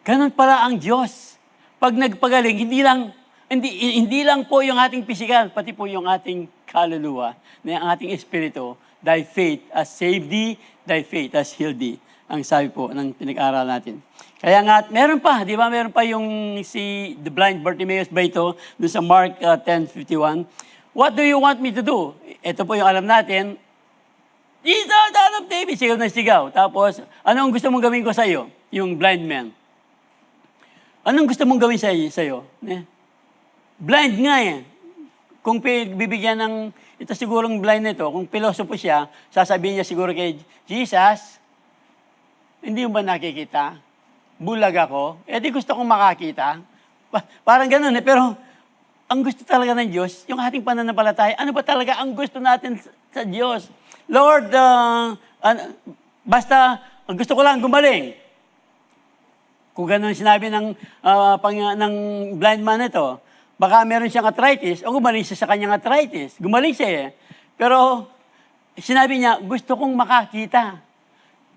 A: ganun pala ang Diyos. Pag nagpagaling, hindi lang po yung ating pisikal, pati po yung ating kaluluwa, na ang ating espiritu, thy faith has saved thee, thy faith has healed thee. Ang sabi po ng pinag-aaral natin. Kaya nga, meron pa, di ba? Meron pa yung the blind Bartimaeus ba ito, doon sa Mark 10:51. What do you want me to do? Ito po yung alam natin. Jesus, Son of David, sigaw na sigaw. Tapos, anong gusto mong gawin ko sa iyo? Yung blind man. Anong gusto mong gawin sa iyo? Blind nga eh. Kung bibigyan ng, ito sigurong blind nito, kung pilosopo siya, sasabihin niya siguro kay Jesus, hindi mo ba nakikita? Bulag ako. Di gusto kong makakita. Parang ganun eh. Pero, ang gusto talaga ng Diyos, yung ating pananampalataya, ano ba talaga ang gusto natin sa Diyos? Lord, basta, ang gusto ko lang gumaling. Kung ganun sinabi ng blind man ito, baka meron siyang arthritis, o gumaling siya sa kanyang arthritis. Gumaling siya eh. Pero, sinabi niya, gusto kong makakita.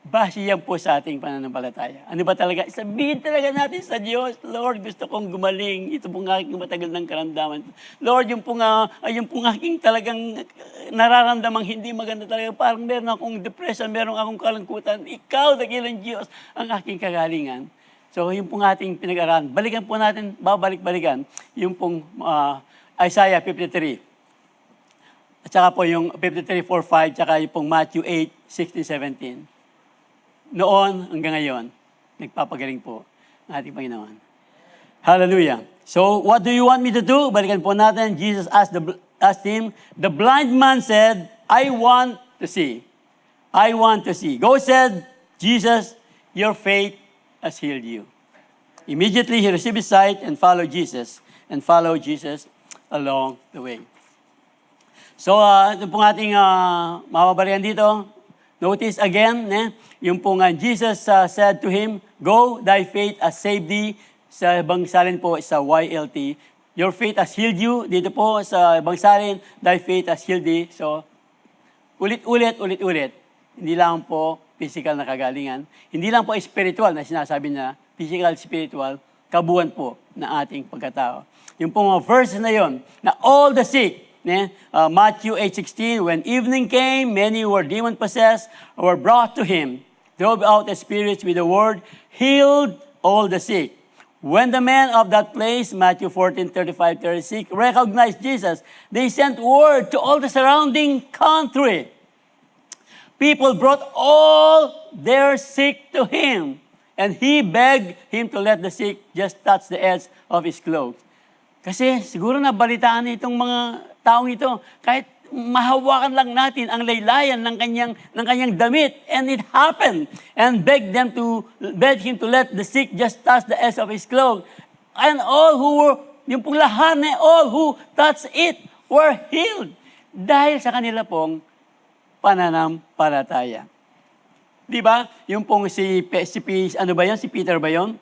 A: Base yan po sa ating pananampalataya. Ano ba talaga? Sabihin talaga natin sa Diyos, Lord, gusto kong gumaling. Ito pong aking matagal ng karamdaman. Lord, yung pong aking talagang nararamdamang hindi maganda talaga. Parang meron akong depression, meron akong kalungkutan. Ikaw, dakilang Diyos, ang aking kagalingan. So, yung pong ating pinag-aralan. Balikan po natin, babalik-balikan, yung pong Isaiah 53. At saka po yung 53:4-5, tsaka yung pong Matthew 8:16-17. Noon hanggang ngayon, nagpapagaling po ang ating Panginoon. Hallelujah. So, what do you want me to do? Balikan po natin. Jesus asked asked him, the blind man said, I want to see. I want to see. Go, said Jesus, your faith has healed you. Immediately he received his sight and followed Jesus along the way. So, ito pong ating mababarihan dito. Notice again, yung pong Jesus said to him, go, thy faith has saved thee. Sa ibang salin po, sa YLT, your faith has healed you. Dito po, sa ibang salin, thy faith has healed thee. So, ulit-ulit. Hindi lang po physical na kagalingan. Hindi lang po spiritual na sinasabi na physical, spiritual, kabuuan po na ating pagkatao. Yung pong verse na yon, na all the sick, Matthew 8:16, when evening came, many who were demon-possessed were brought to him, drove out the spirits with the word, healed all the sick. When the men of that place, Matthew 14:35-36, recognized Jesus, they sent word to all the surrounding country. People brought all their sick to him, and he begged him to let the sick just touch the edge of his clothes. Kasi siguro nabalitaan itong mga taong ito, kahit mahawakan lang natin ang laylayan ng kanyang damit, and it happened, and begged him to let the sick just touch the edge of his clothes. And all who were, yung pong lahat all who touched it were healed. Dahil sa kanila pong pananampalataya. Di ba? Yung pong si Peter ba yun?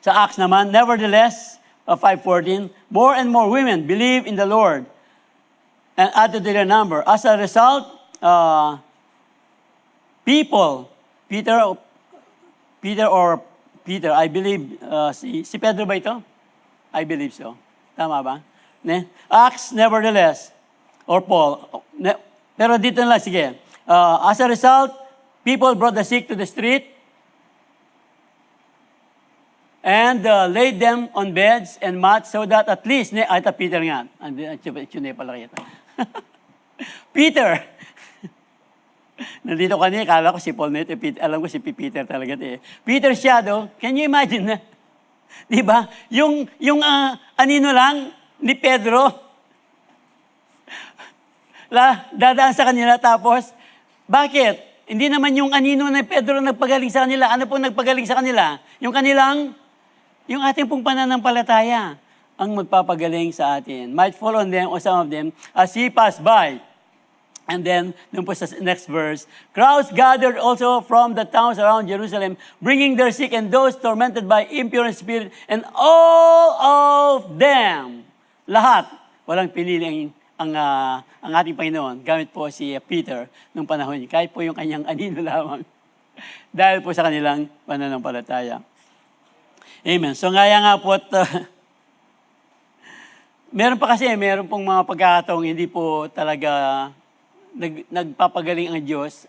A: Sa Acts naman, nevertheless, 5:14, more and more women believe in the Lord and added to their number. As a result, Peter, I believe, si Pedro ba ito? I believe so. Tama ba? Acts, nevertheless, or Paul, pero dito na lang, sige. As a result, people brought the sick to the street and laid them on beds and mats so that at least, ito Peter nga. Pala kita. Peter. Nandito kanina, kala ko si Paul na ito. Alam ko si Peter talaga ito. Peter shadow, can you imagine na? Di ba? Yung anino lang ni Pedro, dadaan sa kanila, tapos, bakit? Hindi naman yung anino na Pedro nagpagaling sa kanila. Ano pong nagpagaling sa kanila? Yung ating pong pananampalataya ang magpapagaling sa atin. Might fall on them or some of them as he passed by. And then, dun po sa next verse, crowds gathered also from the towns around Jerusalem, bringing their sick and those tormented by impure spirit, and all of them, lahat, walang pinili ang ating Panginoon, gamit po si Peter nung panahon niya, kahit po yung kanyang anino lamang, dahil po sa kanilang pananampalataya. Amen. So nga po, meron pong mga pagkakataong hindi po talaga nagpapagaling ang Diyos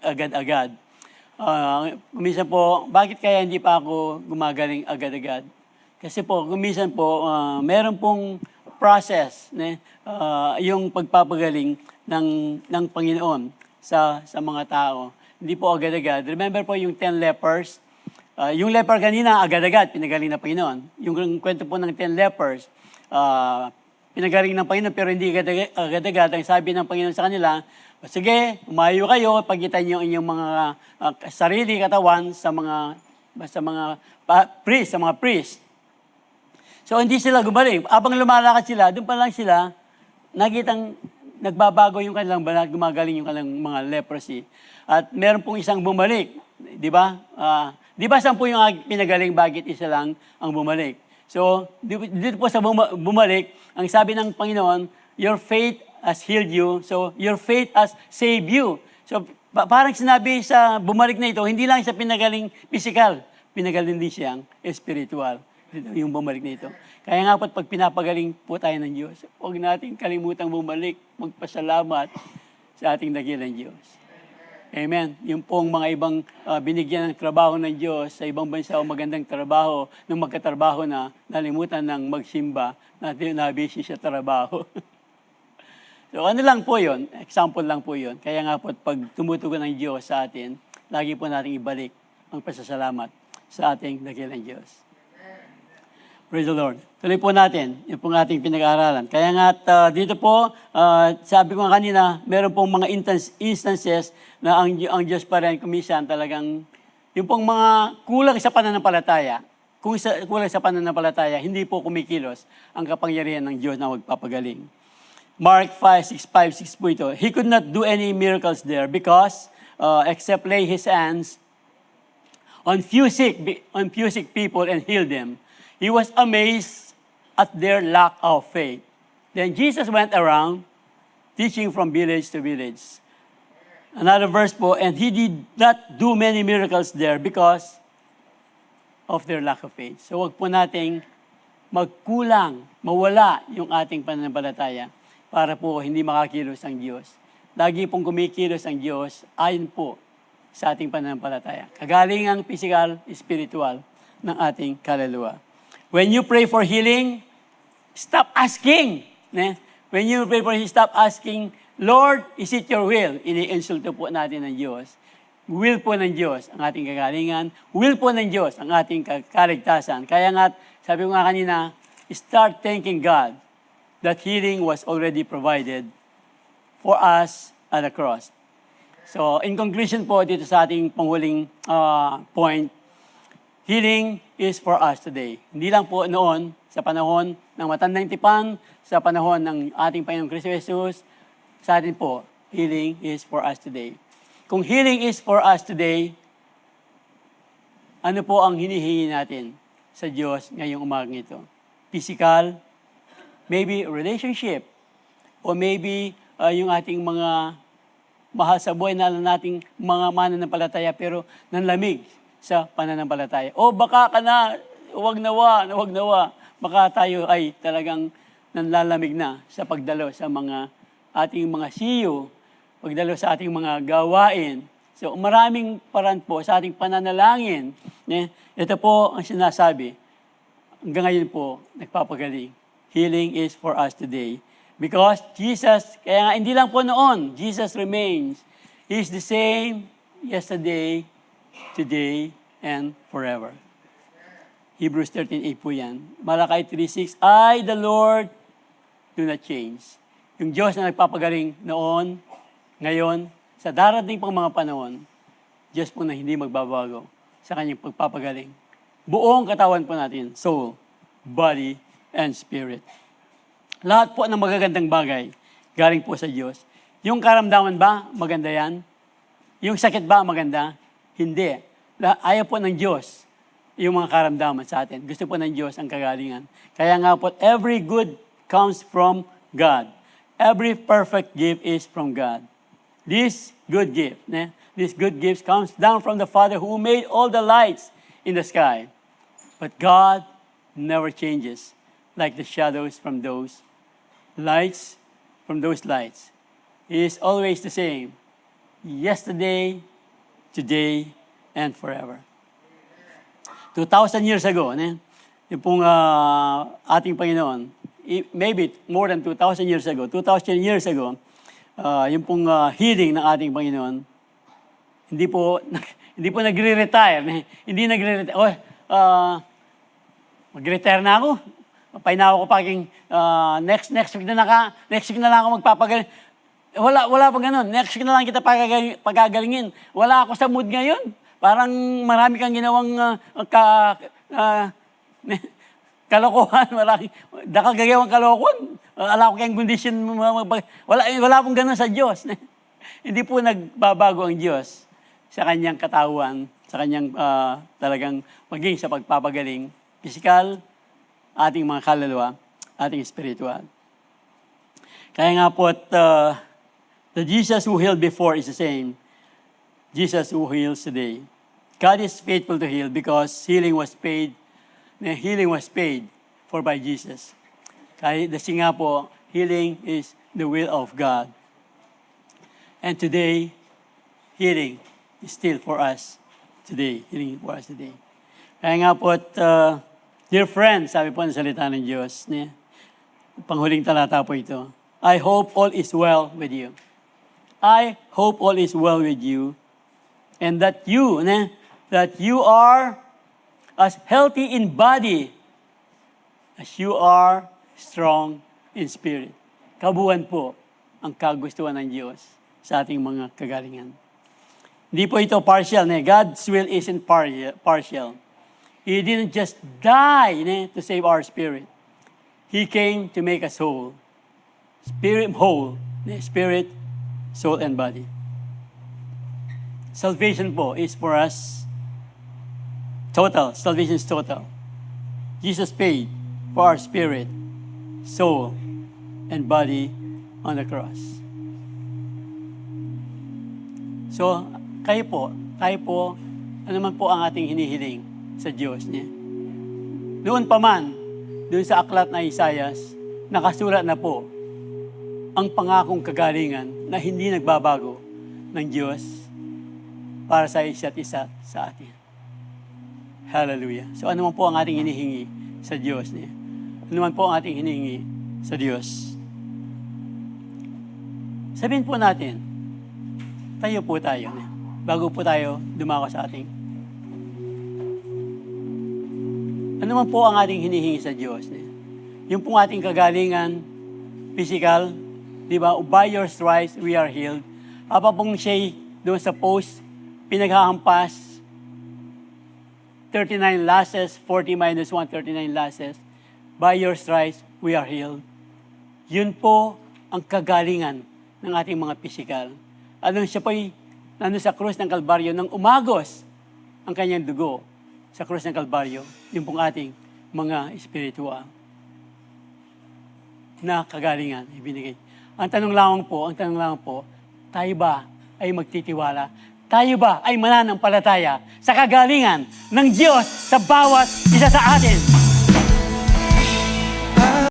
A: agad-agad. Kuminsan po, bakit kaya hindi pa ako gumagaling agad-agad? Kasi po, kuminsan po, meron pong process, yung pagpapagaling ng Panginoon sa mga tao. Hindi po agad-agad. Remember po yung 10 lepers? Yung leper kanina, agad-agad, pinagaling ng Panginoon. Yung kwento po ng 10 lepers, pinagaling ng Panginoon, pero hindi agad-agad. Ang sabi ng Panginoon sa kanila, sige, umayo kayo, pagkitan niyo inyong mga sarili, katawan sa mga priest. So, hindi sila gumaling. Abang lumalakad sila, doon pa lang sila, nakitang nagbabago yung kanilang banal, gumagaling yung kanilang mga leprosy. At meron pong isang bumalik. Di ba? Di ba 10 yung pinagaling, bakit isa lang ang bumalik? So, dito po sa bumalik, ang sabi ng Panginoon, your faith has healed you. So, your faith has saved you. So, parang sinabi sa bumalik na ito, hindi lang siya pinagaling physical, pinagaling din siyang spiritual. Yung bumalik na ito. Kaya nga po, pag pinapagaling po tayo ng Diyos, huwag natin kalimutang bumalik, magpasalamat sa ating dakilang Diyos. Amen. Yung pong mga ibang binigyan ng trabaho ng Diyos sa ibang bansa o magandang trabaho, nung magkatrabaho na, nalimutan ng magsimba, nabisi sa trabaho. So ano lang po yun, example lang po yun. Kaya nga po, pag tumutugon ng Diyos sa atin, lagi po natin ibalik ang pasasalamat sa ating dakilang Diyos. Praise the Lord. Tuloy po natin, yun pong ating pinag-aaralan. Kaya nga dito po, sabi ko nga kanina, meron pong mga instances na ang Diyos pa rin kumisan talagang, yung pong mga kulang sa pananampalataya, kulang sa pananampalataya, hindi po kumikilos ang kapangyarihan ng Diyos na magpapagaling. Mark 5:6 po ito. He could not do any miracles there because, except lay his hands on few sick people and heal them. He was amazed at their lack of faith. Then Jesus went around teaching from village to village. Another verse po, and he did not do many miracles there because of their lack of faith. So wag po nating magkulang, mawala yung ating pananampalataya para po hindi makakilos ang Diyos. Lagi pong kumikilos ang Diyos ayon po sa ating pananampalataya. Kagalingang physical, spiritual ng ating kaluluwa. When you pray for healing, stop asking. When you pray for healing, stop asking, Lord, is it your will? Ini-insulto po natin ng Diyos. Will po ng Diyos ang ating kagalingan. Will po ng Diyos ang ating kaligtasan. Kaya nga, sabi ko nga kanina, start thanking God that healing was already provided for us at the cross. So, in conclusion po, dito sa ating panghuling point, healing is for us today. Hindi lang po noon, sa panahon ng matandang tipan, sa panahon ng ating Panginoong Kristo Jesus, sa atin po, healing is for us today. Kung healing is for us today, ano po ang hinihingi natin sa Diyos ngayong umagang ito? Physical, maybe relationship, o maybe yung ating mga mahal sa buhay na nating mga mananampalataya pero nanlamig sa pananampalataya. O baka ka na, wag nawa, baka tayo ay talagang nanlalamig na sa pagdalo sa mga ating mga siyo, pagdalo sa ating mga gawain. So maraming paraan po sa ating pananalangin. Ito po ang sinasabi. Hanggang ngayon po, nagpapagaling. Healing is for us today. Because Jesus, kaya nga hindi lang po noon, Jesus remains. He is the same yesterday, today, and forever. Hebrews 13:8 po yan. Malakay 3:6, I, the Lord, do not change. Yung Diyos na nagpapagaling noon, ngayon, sa darating pang mga panahon, Diyos po na hindi magbabago sa kanyang pagpapagaling. Buong katawan po natin, soul, body, and spirit. Lahat po ng magagandang bagay, galing po sa Diyos. Yung karamdaman ba, maganda yan? Yung sakit ba, maganda? Hindi. Ayaw po ng Diyos yung mga karamdaman sa atin. Gusto po ng Diyos ang kagalingan. Kaya nga po, every good comes from God. Every perfect gift is from God. This good gift comes down from the Father who made all the lights in the sky. But God never changes like the shadows from those lights. He is always the same. Yesterday, today, and forever. 2,000 years ago, yung pong ating Panginoon, maybe more than 2,000 years ago, yung pong healing ng ating Panginoon, hindi po nagre-retire. Hindi nagre-retire. Mag-retire na ako. Painawa ko paging next week na lang ako magpapagaling. Wala pa ganun. Next week na lang kita pagagalingin. Wala ako sa mood ngayon. Parang marami kang ginawang kalokohan. Dakal gagawang kalokohan. Ala ko kayong condition. Wala pong ganun sa Diyos. Hindi po nagbabago ang Diyos sa kanyang katawan, sa kanyang talagang maging sa pagpapagaling. Physical, ating mga kaluluwa, ating spiritual. Kaya nga po, the Jesus who healed before is the same Jesus who heals today. God is faithful to heal because healing was paid for by Jesus. Kasi nga po, healing is the will of God. And today, healing is still for us today. Healing for us today. Kaya nga po, dear friends, sabi po ng salita ng Diyos, panghuling talata po ito, I hope all is well with you. I hope all is well with you, and that you are as healthy in body as you are strong in spirit. Kabuuan po ang kagustuhan ng Diyos sa ating mga kagalingan. Hindi po ito partial. God's will isn't partial. He didn't just die to save our spirit. He came to make us whole. Spirit whole. Spirit, soul, and body. Salvation po is for us total. Salvation is total. Jesus paid for our spirit, soul, and body on the cross. So, tayo po, ano man po ang ating hinihiling sa Diyos niya. Noon pa man, doon sa aklat na Isaias, nakasulat na po ang pangakong kagalingan na hindi nagbabago ng Diyos para sa isa't isa sa atin. Hallelujah. So ano man po ang ating hinihingi sa Diyos niya? Ano man po ang ating hinihingi sa Diyos? Sabihin po natin, tayo po tayo. Bago po tayo dumako sa ating. Ano man po ang ating hinihingi sa Diyos niya? Yung pong ating kagalingan, physical, di ba? By your stripes, we are healed. Apa pong siya doon sa post, pinaghahampas, 39 lashes, 40 minus 1, 39 lashes. By your stripes, we are healed. Yun po ang kagalingan ng ating mga pisikal. Anong siya po'y nandun sa krus ng Kalbaryo nang umagos ang kanyang dugo sa krus ng Kalbaryo. Yun pong ating mga espiritual na kagalingan ibinigay. Ang tanong lamang po, tayo ba ay magtitiwala? Tayo ba ay mananampalataya sa kagalingan ng Diyos sa bawat isa sa atin?